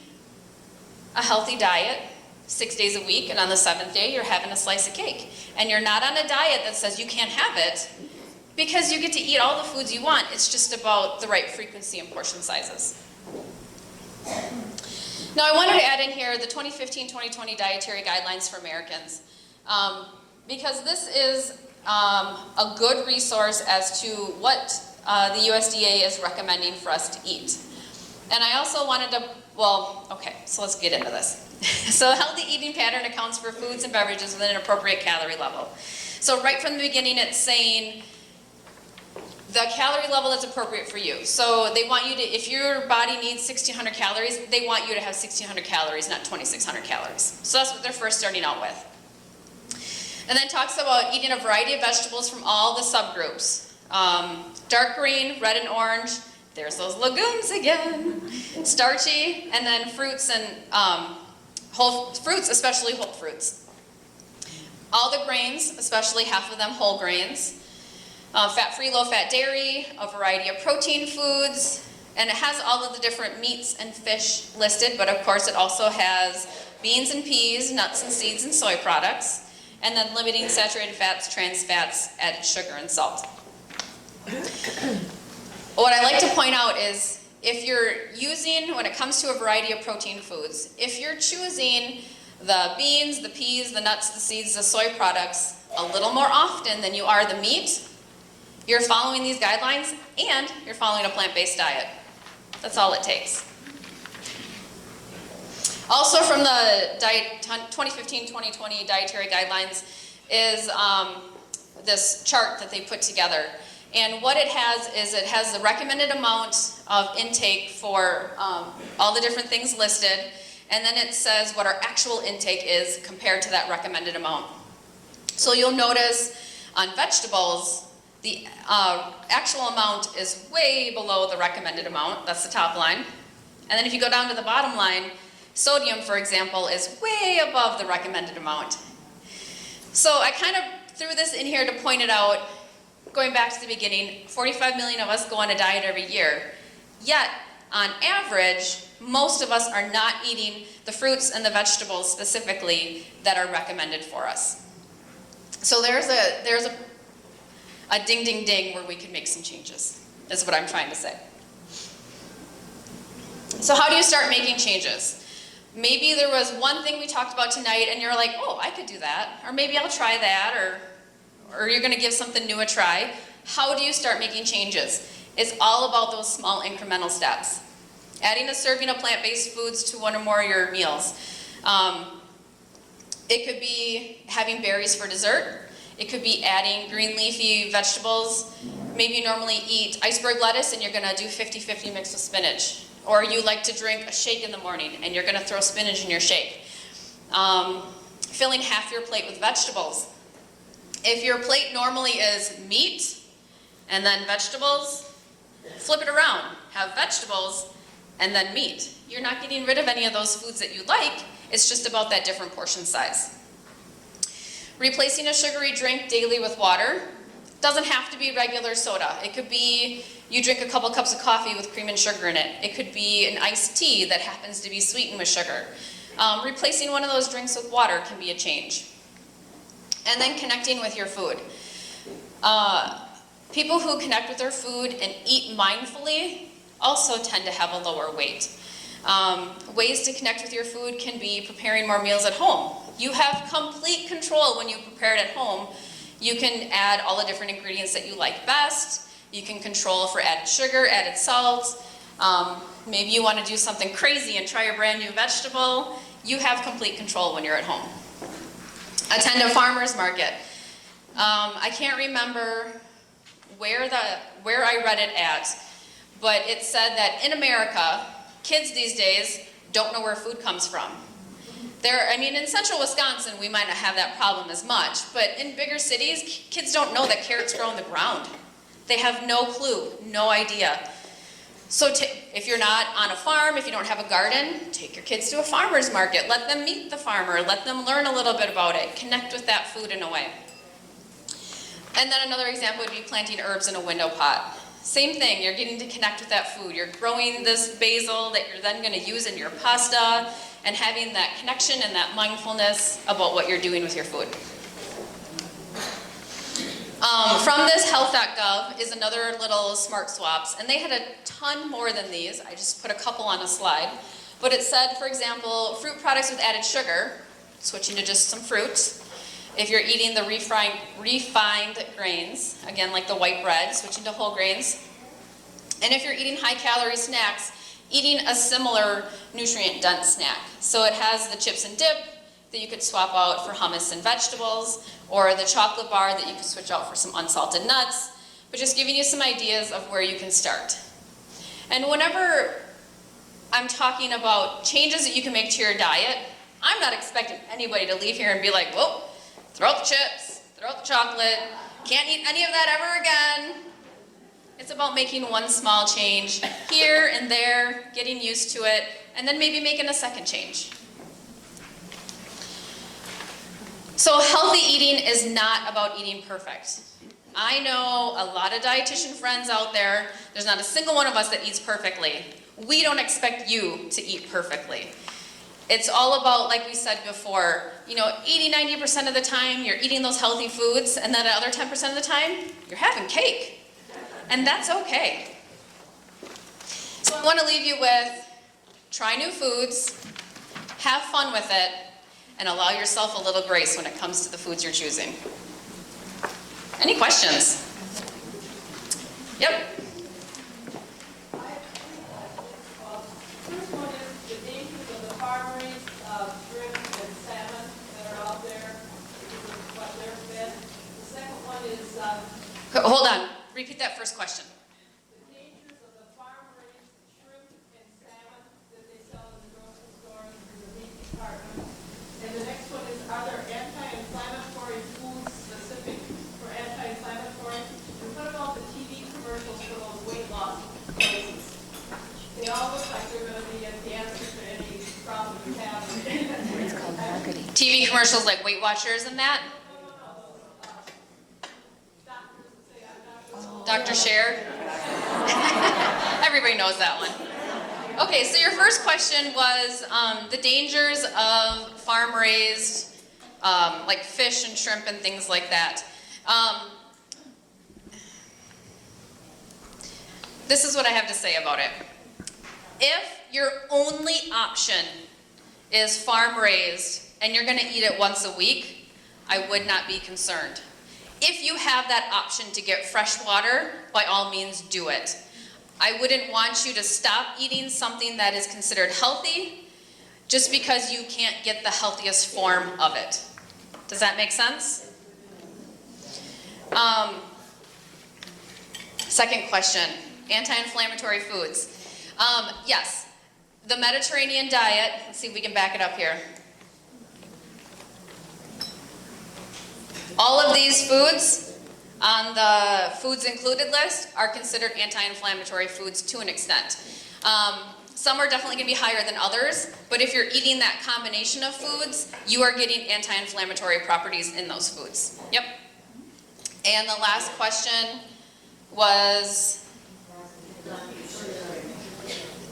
a healthy diet 6 days a week, and on the 7th day you're having a slice of cake. And you're not on a diet that says you can't have it because you get to eat all the foods you want. It's just about the right frequency and portion sizes. Now I wanted to add in here the 2015-2020 Dietary Guidelines for Americans because this is a good resource as to what the USDA is recommending for us to eat. And I also wanted to, so let's get into this. So a healthy eating pattern accounts for foods and beverages with an appropriate calorie level. So right from the beginning it's saying the calorie level that's appropriate for you. So they want you to, if your body needs 1,600 calories, they want you to have 1,600 calories, not 2,600 calories. So that's what they're first starting out with. And then talks about eating a variety of vegetables from all the subgroups. Dark green, red and orange, there's those legumes again. Starchy, and then fruits and whole fruits, especially whole fruits. All the grains, especially half of them whole grains. Fat-free, low-fat dairy, a variety of protein foods, and it has all of the different meats and fish listed, but of course it also has beans and peas, nuts and seeds, and soy products, and then limiting saturated fats, trans fats, added sugar, and salt. What I like to point out is if you're using, when it comes to a variety of protein foods, if you're choosing the beans, the peas, the nuts, the seeds, the soy products a little more often than you are the meat, you're following these guidelines and you're following a plant-based diet. That's all it takes. Also from the 2015-2020 dietary guidelines is this chart that they put together. And what it has is it has the recommended amount of intake for all the different things listed, and then it says what our actual intake is compared to that recommended amount. So you'll notice on vegetables, the actual amount is way below the recommended amount. That's the top line. And then if you go down to the bottom line, Sodium, for example, is way above the recommended amount. So I kind of threw this in here to point it out, going back to the beginning, 45 million of us go on a diet every year. Yet, on average, most of us are not eating the fruits and the vegetables specifically that are recommended for us. So there's a ding, ding, ding where we can make some changes, is what I'm trying to say. So how do you start making changes? Maybe there was one thing we talked about tonight and you're like, oh, I could do that. Or maybe I'll try that, or you're gonna give something new a try. How do you start making changes? It's all about those small incremental steps. Adding a serving of plant-based foods to one or more of your meals. It could be having berries for dessert. It could be adding green leafy vegetables. Maybe you normally eat iceberg lettuce and you're gonna do 50-50 mixed with spinach. Or you like to drink a shake in the morning and you're gonna throw spinach in your shake. Filling half your plate with vegetables. If your plate normally is meat and then vegetables, flip it around. Have vegetables and then meat. You're not getting rid of any of those foods that you like. It's just about that different portion size. Replacing a sugary drink daily with water. Doesn't have to be regular soda. It could be you drink a couple cups of coffee with cream and sugar in it. It could be an iced tea that happens to be sweetened with sugar. Replacing one of those drinks with water can be a change. And then connecting with your food. People who connect with their food and eat mindfully also tend to have a lower weight. Ways to connect with your food can be preparing more meals at home. You have complete control when you prepare it at home. You can add all the different ingredients that you like best. You can control for added sugar, added salt. Maybe you want to do something crazy and try a brand new vegetable. You have complete control when you're at home. Attend a farmer's market. I can't remember where I read it at, but it said that in America, kids these days don't know where food comes from. In central Wisconsin, we might not have that problem as much, but in bigger cities, kids don't know that carrots grow in the ground. They have no clue, no idea. So if you're not on a farm, if you don't have a garden, take your kids to a farmer's market. Let them meet the farmer. Let them learn a little bit about it. Connect with that food in a way. And then another example would be planting herbs in a window pot. Same thing, you're getting to connect with that food. You're growing this basil that you're then going to use in your pasta, and having that connection and that mindfulness about what you're doing with your food. From this health.gov is another little smart swaps, and they had a ton more than these. I just put a couple on a slide. But it said, for example, fruit products with added sugar, switching to just some fruit. If you're eating the refined grains, again like the white bread, switching to whole grains. And if you're eating high-calorie snacks, eating a similar nutrient-dense snack. So it has the chips and dip that you could swap out for hummus and vegetables, or the chocolate bar that you could switch out for some unsalted nuts, but just giving you some ideas of where you can start. And whenever I'm talking about changes that you can make to your diet, I'm not expecting anybody to leave here and be like, whoa, throw out the chips, throw out the chocolate, can't eat any of that ever again. It's about making one small change here and there, getting used to it, and then maybe making a second change. So healthy eating is not about eating perfect. I know a lot of dietitian friends out there. There's not a single one of us that eats perfectly. We don't expect you to eat perfectly. It's all about, like we said before, 80-90% of the time you're eating those healthy foods, and then the other 10% of the time you're having cake. And that's okay. So I want to leave you with, try new foods, have fun with it, and allow yourself a little grace when it comes to the foods you're choosing. Any questions? Yep. First one is the dangers of the farm-raised shrimp and salmon that are out there because of what they're fed. The second one is Hold on. Repeat that first question. the dangers of the farm-raised shrimp and salmon that they sell in the grocery stores in the meat department. And the next one is, are there anti-inflammatory foods specific for anti-inflammatory? And what about the TV commercials for those weight loss places? They all look like they're going to be an answer to any problem commercials like Weight Watchers and that? Dr. Cher? Everybody knows that one. Okay, so your first question was the dangers of farm-raised, like fish and shrimp and things like that. This is what I have to say about it. If your only option is farm-raised and you're gonna eat it once a week, I would not be concerned. If you have that option to get fresh water, by all means do it. I wouldn't want you to stop eating something that is considered healthy just because you can't get the healthiest form of it. Does that make sense? Second question, anti-inflammatory foods. Yes, the Mediterranean diet, let's see if we can back it up here. All of these foods on the foods included list are considered anti-inflammatory foods to an extent. Some are definitely going to be higher than others, but if you're eating that combination of foods, you are getting anti-inflammatory properties in those foods. Yep. And the last question was,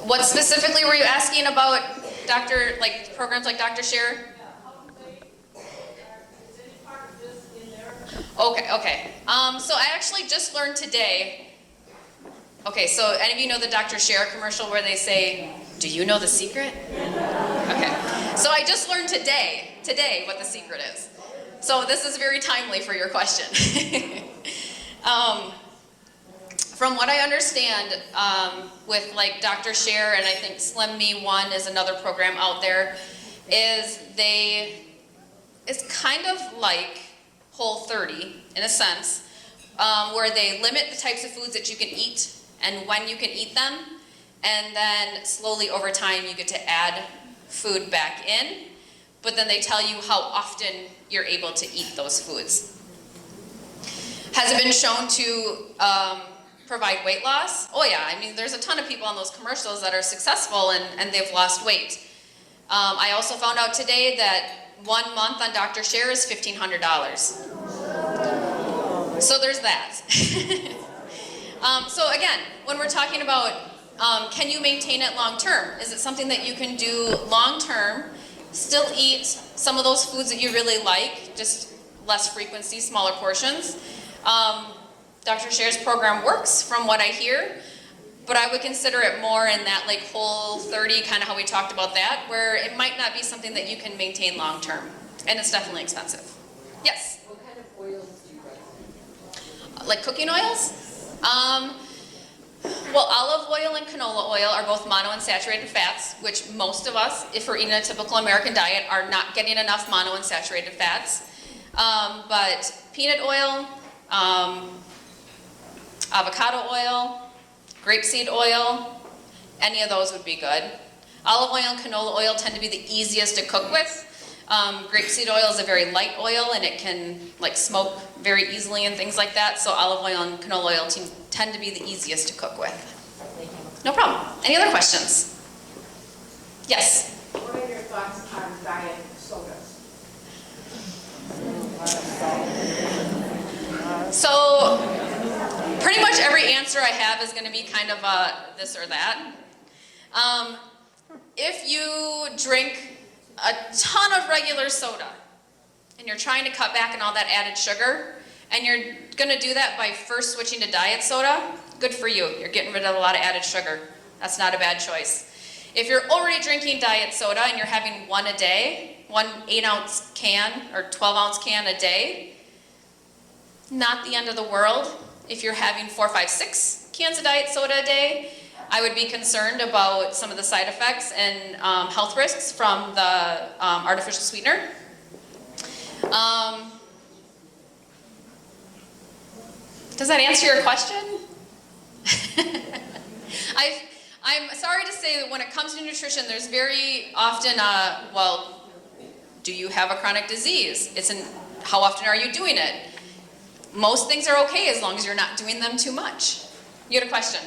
what specifically were you asking about, Dr., like programs like Dr. Cher? Okay. So I actually just learned today. Okay, so any of you know the Dr. Cher commercial where they say, "Do you know the secret?" Okay, so I just learned today what the secret is. So this is very timely for your question. From what I understand, with like Dr. Cher and I think Slim Me One is another program out there, it's kind of like Whole30 in a sense, where they limit the types of foods that you can eat and when you can eat them, and then slowly over time you get to add food back in, but then they tell you how often you're able to eat those foods. Has it been shown to provide weight loss? Oh yeah, I mean there's a ton of people on those commercials that are successful and they've lost weight. I also found out today that 1 month on Dr. Cher is $1,500. So there's that. So again, when we're talking about can you maintain it long term? Is it something that you can do long term, still eat some of those foods that you really like, just less frequency, smaller portions? Dr. Cher's program works from what I hear, but I would consider it more in that like Whole30, kind of how we talked about that, where it might not be something that you can maintain long term, and it's definitely expensive. Yes? What kind of oils do you recommend? Like cooking oils? Well, olive oil and canola oil are both monounsaturated fats, which most of us, if we're eating a typical American diet, are not getting enough monounsaturated fats. But peanut oil, avocado oil, grapeseed oil, any of those would be good. Olive oil and canola oil tend to be the easiest to cook with. Grapeseed oil is a very light oil and it can like smoke very easily and things like that. So olive oil and canola oil tend to be the easiest to cook with. No problem. Any other questions? Yes? What are your thoughts on diet sodas? So pretty much every answer I have is going to be kind of this or that. If you drink a ton of regular soda and you're trying to cut back on all that added sugar, and you're going to do that by first switching to diet soda, good for you. You're getting rid of a lot of added sugar. That's not a bad choice. If you're already drinking diet soda and you're having one a day, one 8-ounce can or 12-ounce can a day, not the end of the world. If you're having 4, 5, 6 cans of diet soda a day, I would be concerned about some of the side effects and health risks from the artificial sweetener. Does that answer your question? I'm sorry to say that when it comes to nutrition, there's very often, well, do you have a chronic disease? How often are you doing it? Most things are okay as long as you're not doing them too much. You had a question?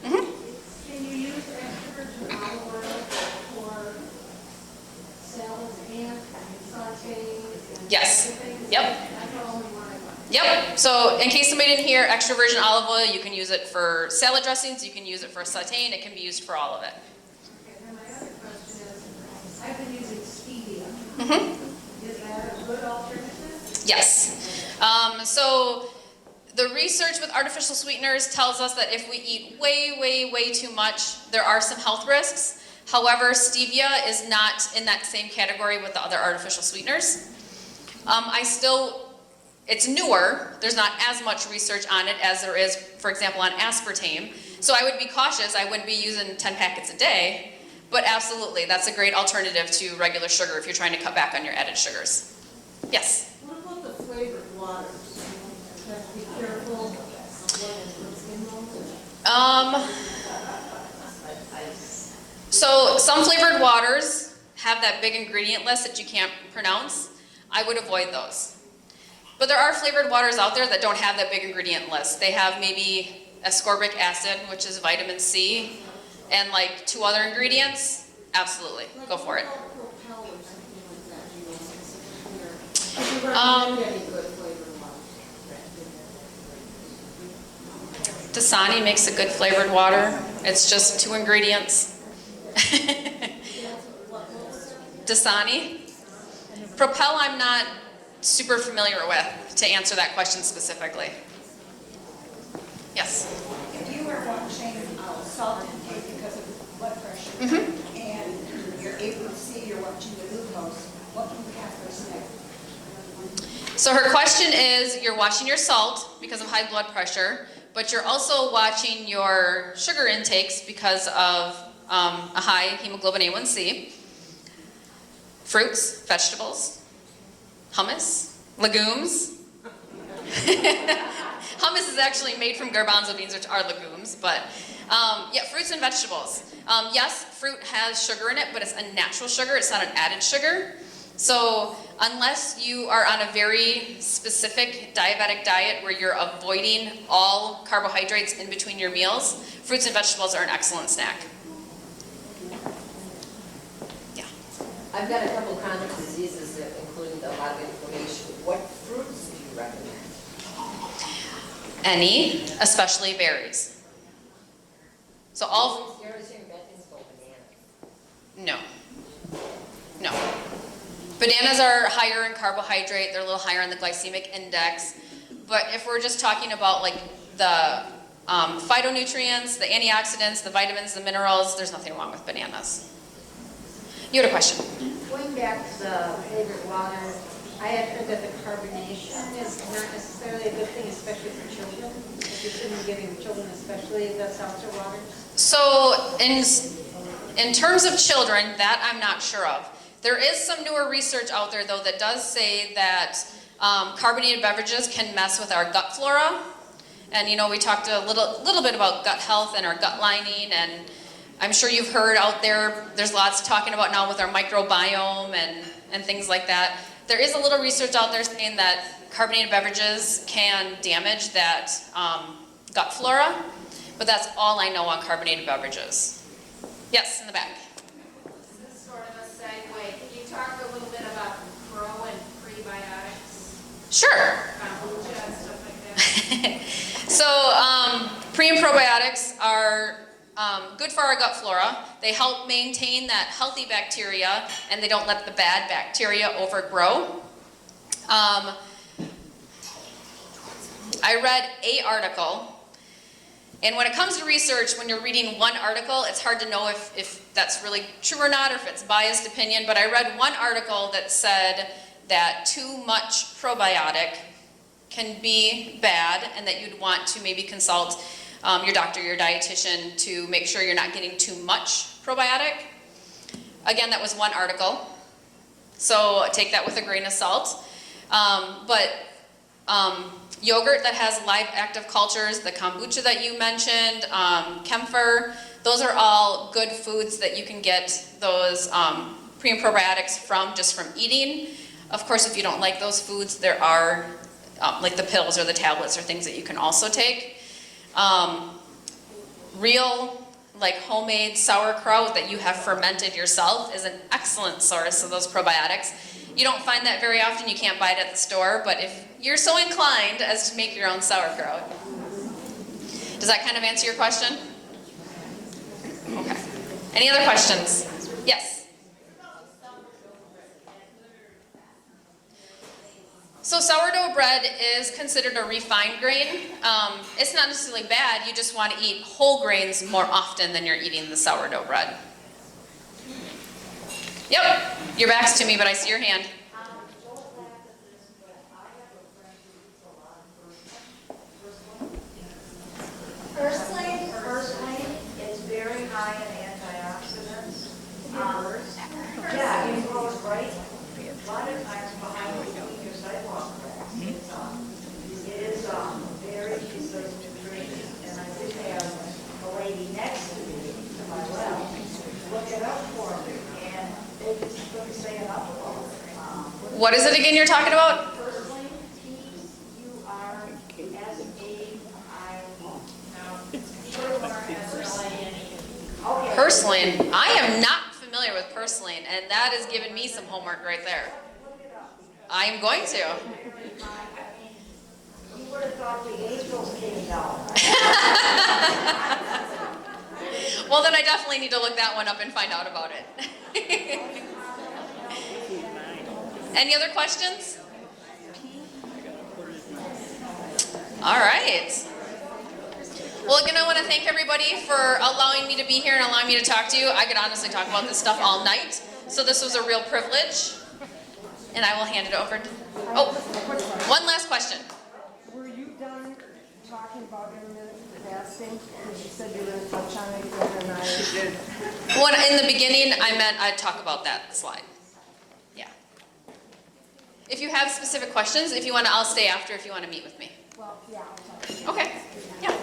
Can you use extra virgin olive oil for salads and Yes, yep. Yep, so in case somebody didn't hear, extra virgin olive oil, you can use it for salad dressings, you can use it for sauteing, it can be used for all of it. Okay, then my other question is, I've been using stevia. Mm-hmm. Is that a good alternative? Yes. So the research with artificial sweeteners tells us that if we eat way, way, way too much, there are some health risks. However, stevia is not in that same category with the other artificial sweeteners. It's newer, there's not as much research on it as there is, for example, on aspartame. So I would be cautious, I wouldn't be using 10 packets a day, but absolutely, that's a great alternative to regular sugar if you're trying to cut back on your added sugars. Yes? What about the flavored waters? Have to be careful of what's in those. So some flavored waters have that big ingredient list that you can't pronounce. I would avoid those. But there are flavored waters out there that don't have that big ingredient list. They have maybe ascorbic acid, which is vitamin C, and like 2 other ingredients. Absolutely, go for it. Propel or something like that, you know, specifically, or would you recommend any good flavored waters? Dasani makes a good flavored water. It's just 2 ingredients. Dasani. Propel I'm not super familiar with to answer that question specifically. Yes? If you are watching salt intake because of blood pressure, and you're able to see you're watching the glucose, what can the pathways say? So her question is, you're watching your salt because of high blood pressure, but you're also watching your sugar intakes because of a high hemoglobin A1C. Fruits, vegetables, hummus, legumes. Hummus is actually made from garbanzo beans, which are legumes, but yeah, fruits and vegetables. Yes, fruit has sugar in it, but it's a natural sugar, it's not an added sugar. So unless you are on a very specific diabetic diet where you're avoiding all carbohydrates in between your meals, fruits and vegetables are an excellent snack. Yeah. I've got a couple chronic diseases that include a lot of inflammation. What fruits do you recommend? Any, especially berries. So all, Berries and bad things about bananas. no. No. Bananas are higher in carbohydrate, they're a little higher on the glycemic index. But if we're just talking about like the phytonutrients, the antioxidants, the vitamins, the minerals, there's nothing wrong with bananas. You had a question? Going back to the flavored water, I had heard that the carbonation is not necessarily a good thing, especially for children. If you shouldn't be giving children especially the seltzer waters. So in terms of children, that I'm not sure of. There is some newer research out there though that does say that carbonated beverages can mess with our gut flora. And you know, we talked a little bit about gut health and our gut lining, and I'm sure you've heard out there, there's lots talking about now with our microbiome and things like that. There is a little research out there saying that carbonated beverages can damage that gut flora, but that's all I know on carbonated beverages. Yes, in the back. This is sort of a segue. Can you talk a little bit about pro and prebiotics, Sure. kombucha and stuff like that? So pre and probiotics are good for our gut flora. They help maintain that healthy bacteria, and they don't let the bad bacteria overgrow. I read an article, and when it comes to research, when you're reading one article, it's hard to know if that's really true or not, or if it's biased opinion, but I read one article that said that too much probiotic can be bad, and that you'd want to maybe consult your doctor, your dietitian, to make sure you're not getting too much probiotic. Again, that was one article, so take that with a grain of salt. Yogurt that has live active cultures, the kombucha that you mentioned, kefir, those are all good foods that you can get those pre and probiotics from just from eating. Of course, if you don't like those foods, there are like the pills or the tablets or things that you can also take. Real, like homemade sauerkraut that you have fermented yourself is an excellent source of those probiotics. You don't find that very often, you can't buy it at the store, but if you're so inclined as to make your own sauerkraut. Does that kind of answer your question? Okay. Any other questions? Yes? So sourdough bread is considered a refined grain. It's not necessarily bad, you just want to eat whole grains more often than you're eating the sourdough bread. Yep, your back's to me, but I see your hand. Purslane is very high in antioxidants. Yeah, you know it's right. A lot of times behind the senior sidewalk cracks. It is very research nutrition, and I did have a lady next to me, to my left, look it up for me, and they just couldn't say enough about it. What is it again you're talking about? Purslane, P-U-R-S-L-A-N-E. Purslane. I am not familiar with purslane, and that has given me some homework right there. I am going to. You would have thought the angels came down. Well, then I definitely need to look that one up and find out about it. Any other questions? All right. Well, again, I want to thank everybody for allowing me to be here and allowing me to talk to you. I could honestly talk about this stuff all night, so this was a real privilege. And I will hand it over to... Oh, one last question. Were you done talking about intermittent fasting? Because you said you were going to touch on it again, and I did. When, in the beginning, I meant I'd talk about that slide. Yeah. If you have specific questions, if you want to, I'll stay after if you want to meet with me. Well, yeah, I'll talk. Okay. Yeah.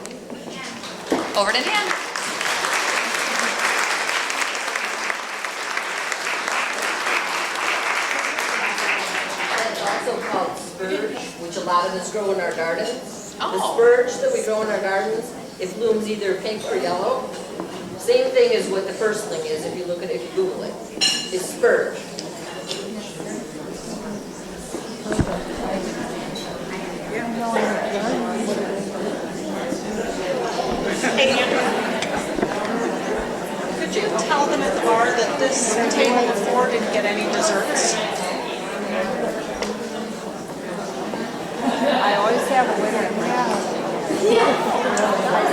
Over to Dan. That's also called spurge, which a lot of us grow in our gardens. Oh. The spurge that we grow in our gardens, it blooms either pink or yellow. Same thing as what the purslane is if you look at it, if you Google it. It's spurge. Hey, Andrew, could you tell them at the bar that this table before didn't get any desserts? I always have a winner.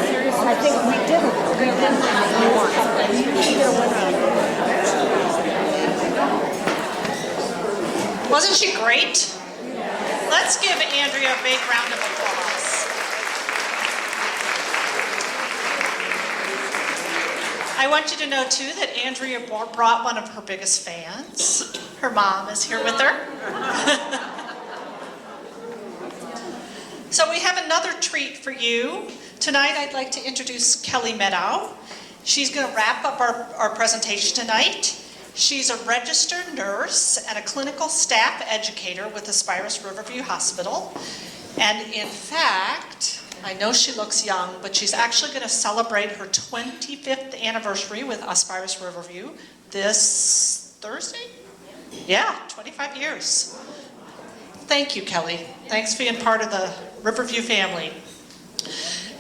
Seriously, I think we didn't. We didn't get a winner. Wasn't she great? Let's give Andrea a big round of applause. I want you to know too that Andrea brought one of her biggest fans. Her mom is here with her. So we have another treat for you. Tonight I'd like to introduce Kelly Meadow. She's going to wrap up our presentation tonight. She's a registered nurse and a clinical staff educator with Aspirus Riverview Hospital. And in fact, I know she looks young, but she's actually going to celebrate her 25th anniversary with Aspirus Riverview this Thursday? Yeah, 25 years. Thank you, Kelly. Thanks for being part of the Riverview family.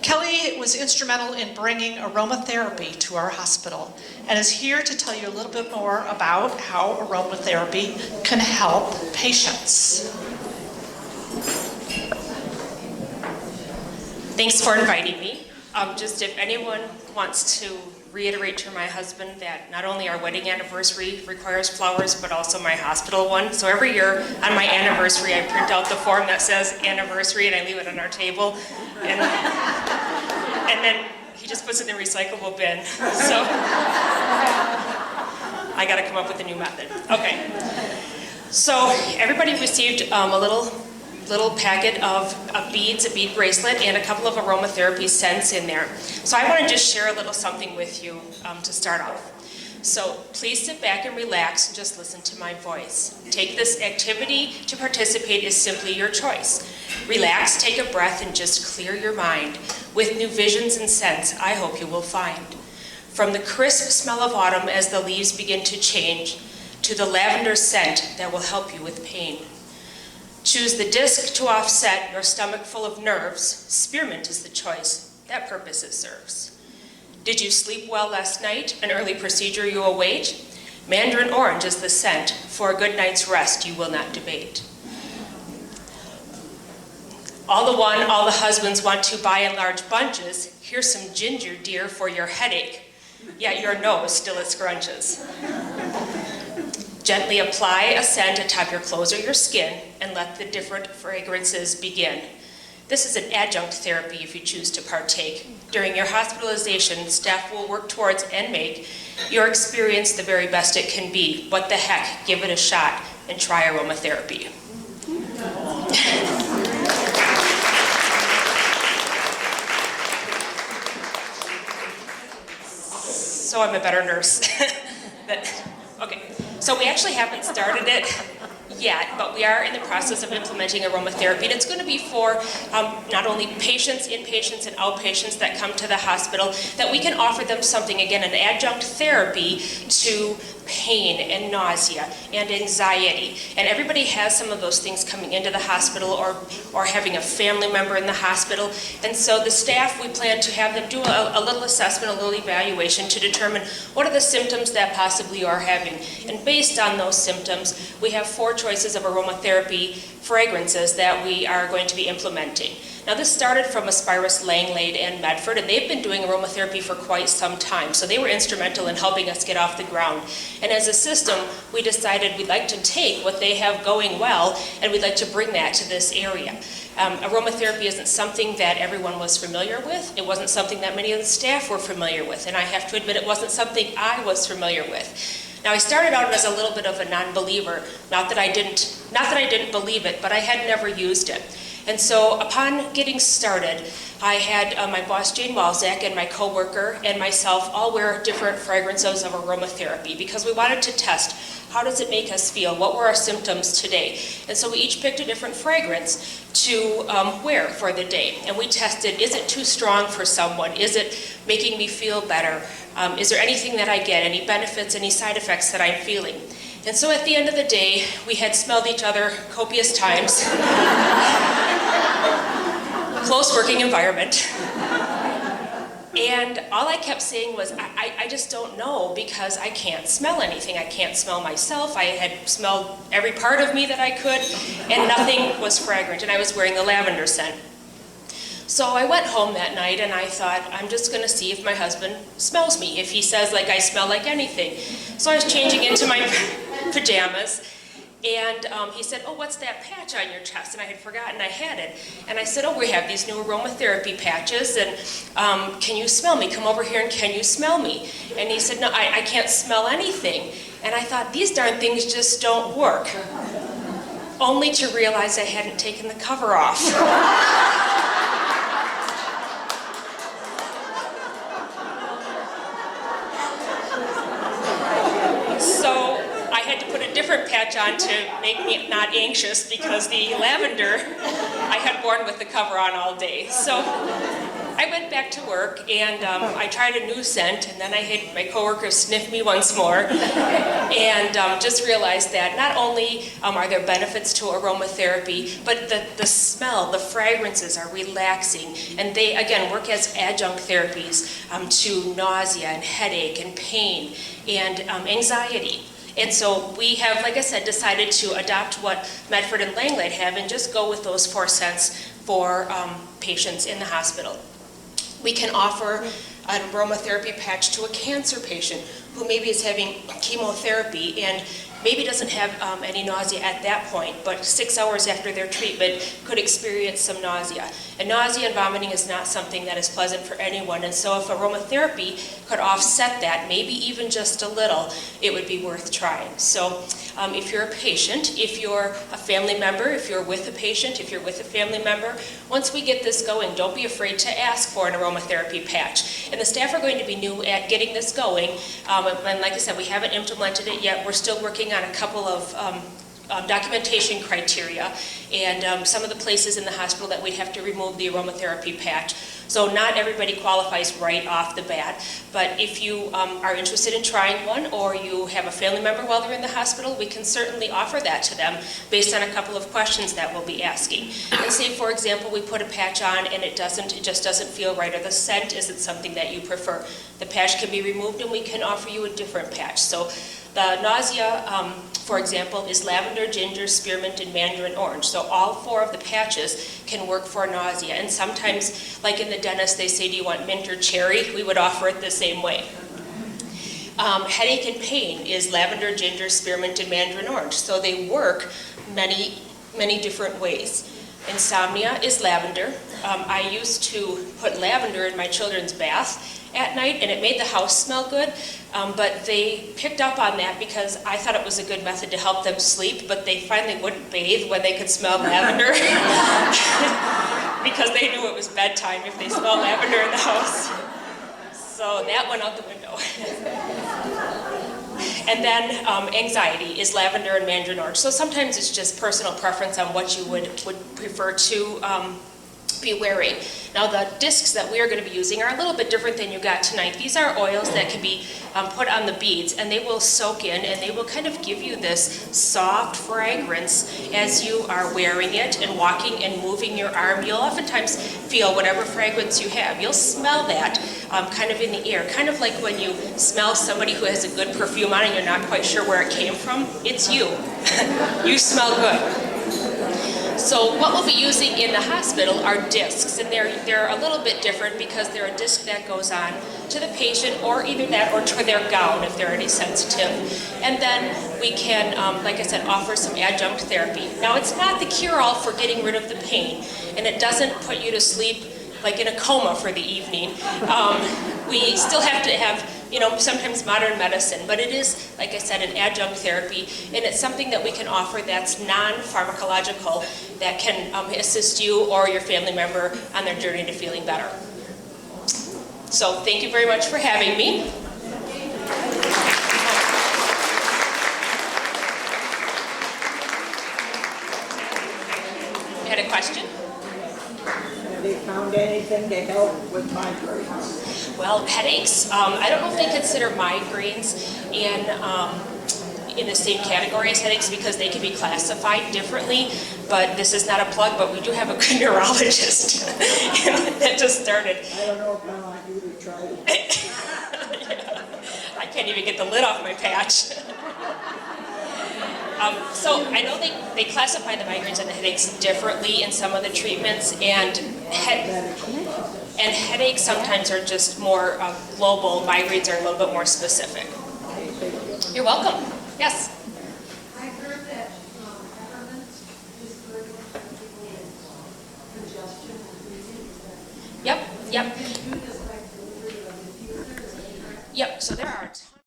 Kelly was instrumental in bringing aromatherapy to our hospital and is here to tell you a little bit more about how aromatherapy can help patients. Thanks for inviting me. Just if anyone wants to reiterate to my husband that not only our wedding anniversary requires flowers, but also my hospital one. So every year on my anniversary, I print out the form that says anniversary and I leave it on our table. And then he just puts it in the recyclable bin. So I gotta come up with a new method. Okay. So everybody received a little packet of beads, a bead bracelet, and a couple of aromatherapy scents in there. So I want to just share a little something with you to start off. So please sit back and relax and just listen to my voice. Take this activity to participate is simply your choice. Relax, take a breath, and just clear your mind. With new visions and scents, I hope you will find. From the crisp smell of autumn as the leaves begin to change, to the lavender scent that will help you with pain. Choose the disc to offset your stomach full of nerves. Spearmint is the choice. That purpose it serves. Did you sleep well last night? An early procedure you await? Mandarin orange is the scent. For a good night's rest you will not debate. All the husbands want to buy in large bunches. Here's some ginger, dear, for your headache. Yet your nose still it scrunches. Gently apply a scent atop your clothes or your skin and let the different fragrances begin. This is an adjunct therapy if you choose to partake. During your hospitalization, staff will work towards and make your experience the very best it can be. What the heck, give it a shot and try aromatherapy. So I'm a better nurse. Okay, so we actually haven't started it yet, but we are in the process of implementing aromatherapy, and it's going to be for not only patients, inpatients, and outpatients that come to the hospital, that we can offer them something, again, an adjunct therapy to pain and nausea and anxiety. And everybody has some of those things coming into the hospital or having a family member in the hospital. And so the staff, we plan to have them do a little assessment, a little evaluation to determine what are the symptoms that possibly you are having. And based on those symptoms, we have 4 choices of aromatherapy fragrances that we are going to be implementing. Now this started from Aspirus, Langlade, and Medford, and they've been doing aromatherapy for quite some time, so they were instrumental in helping us get off the ground. And as a system, we decided we'd like to take what they have going well, and we'd like to bring that to this area. Aromatherapy isn't something that everyone was familiar with. It wasn't something that many of the staff were familiar with, and I have to admit it wasn't something I was familiar with. Now I started out as a little bit of a non-believer, not that I didn't believe it, but I had never used it. And so upon getting started, I had my boss Jane Walzak and my coworker and myself all wear different fragrances of aromatherapy because we wanted to test how does it make us feel, what were our symptoms today. And so we each picked a different fragrance to wear for the day. And we tested, is it too strong for someone? Is it making me feel better? Is there anything that I get, any benefits, any side effects that I'm feeling? And so at the end of the day, we had smelled each other copious times. Close working environment. And all I kept saying was, I just don't know because I can't smell anything. I can't smell myself. I had smelled every part of me that I could, and nothing was fragrant, and I was wearing the lavender scent. So I went home that night and I thought, I'm just gonna see if my husband smells me, if he says like I smell like anything. So I was changing into my pajamas and he said, oh, what's that patch on your chest? And I had forgotten I had it. And I said, oh, we have these new aromatherapy patches and can you smell me? Come over here and can you smell me? And he said, no, I can't smell anything. And I thought, these darn things just don't work. Only to realize I hadn't taken the cover off. So I had to put a different patch on to make me not anxious because the lavender I had worn with the cover on all day. So I went back to work and I tried a new scent, and then I had my coworker sniff me once more and just realized that not only are there benefits to aromatherapy, but the smell, the fragrances are relaxing, and they again work as adjunct therapies to nausea and headache and pain and anxiety. And so we have, like I said, decided to adopt what Medford and Langlade have and just go with those 4 scents for patients in the hospital. We can offer an aromatherapy patch to a cancer patient who maybe is having chemotherapy and maybe doesn't have any nausea at that point, but 6 hours after their treatment could experience some nausea. And nausea and vomiting is not something that is pleasant for anyone, and so if aromatherapy could offset that, maybe even just a little, it would be worth trying. So if you're a patient, if you're a family member, if you're with a patient, if you're with a family member, once we get this going, don't be afraid to ask for an aromatherapy patch. And the staff are going to be new at getting this going, and like I said, we haven't implemented it yet. We're still working on a couple of documentation criteria and some of the places in the hospital that we'd have to remove the aromatherapy patch. So not everybody qualifies right off the bat, but if you are interested in trying one or you have a family member while they're in the hospital, we can certainly offer that to them based on a couple of questions that we'll be asking. And say, for example, we put a patch on and it just doesn't feel right, or the scent isn't something that you prefer. The patch can be removed and we can offer you a different patch. So the nausea, for example, is lavender, ginger, spearmint, and mandarin orange. So all 4 of the patches can work for nausea. And sometimes, like in the dentist, they say, do you want mint or cherry? We would offer it the same way. Headache and pain is lavender, ginger, spearmint, and mandarin orange. So they work many, many different ways. Insomnia is lavender. I used to put lavender in my children's bath at night, and it made the house smell good, but they picked up on that because I thought it was a good method to help them sleep, but they finally wouldn't bathe when they could smell lavender because they knew it was bedtime if they smelled lavender in the house. So that went out the window. And then anxiety is lavender and mandarin orange. So sometimes it's just personal preference on what you would prefer to be wearing. Now the discs that we are going to be using are a little bit different than you got tonight. These are oils that can be put on the beads, and they will soak in and they will kind of give you this soft fragrance as you are wearing it and walking and moving your arm. You'll oftentimes feel whatever fragrance you have. You'll smell that kind of in the air, kind of like when you smell somebody who has a good perfume on and you're not quite sure where it came from. It's you. You smell good. So what we'll be using in the hospital are discs, and they're a little bit different because they're a disc that goes on to the patient, or either that or to their gown if they're any sensitive. And then we can, like I said, offer some adjunct therapy. Now it's not the cure-all for getting rid of the pain, and it doesn't put you to sleep like in a coma for the evening. We still have to have, sometimes modern medicine, but it is, like I said, an adjunct therapy, and it's something that we can offer that's non-pharmacological that can assist you or your family member on their journey to feeling better. So thank you very much for having me. You had a question? Have they found anything to help with migraines? Well, headaches, I don't know if they consider migraines in the same category as headaches because they can be classified differently, but this is not a plug, but we do have a good neurologist that just started. I don't know if I want you to try it. Yeah. I can't even get the lid off my patch. So I know they classify the migraines and the headaches differently in some of the treatments, and headaches sometimes are just more global. Migraines are a little bit more specific. You're welcome. Yes? I heard that peppermint is good for people with congestion and breathing. Yep.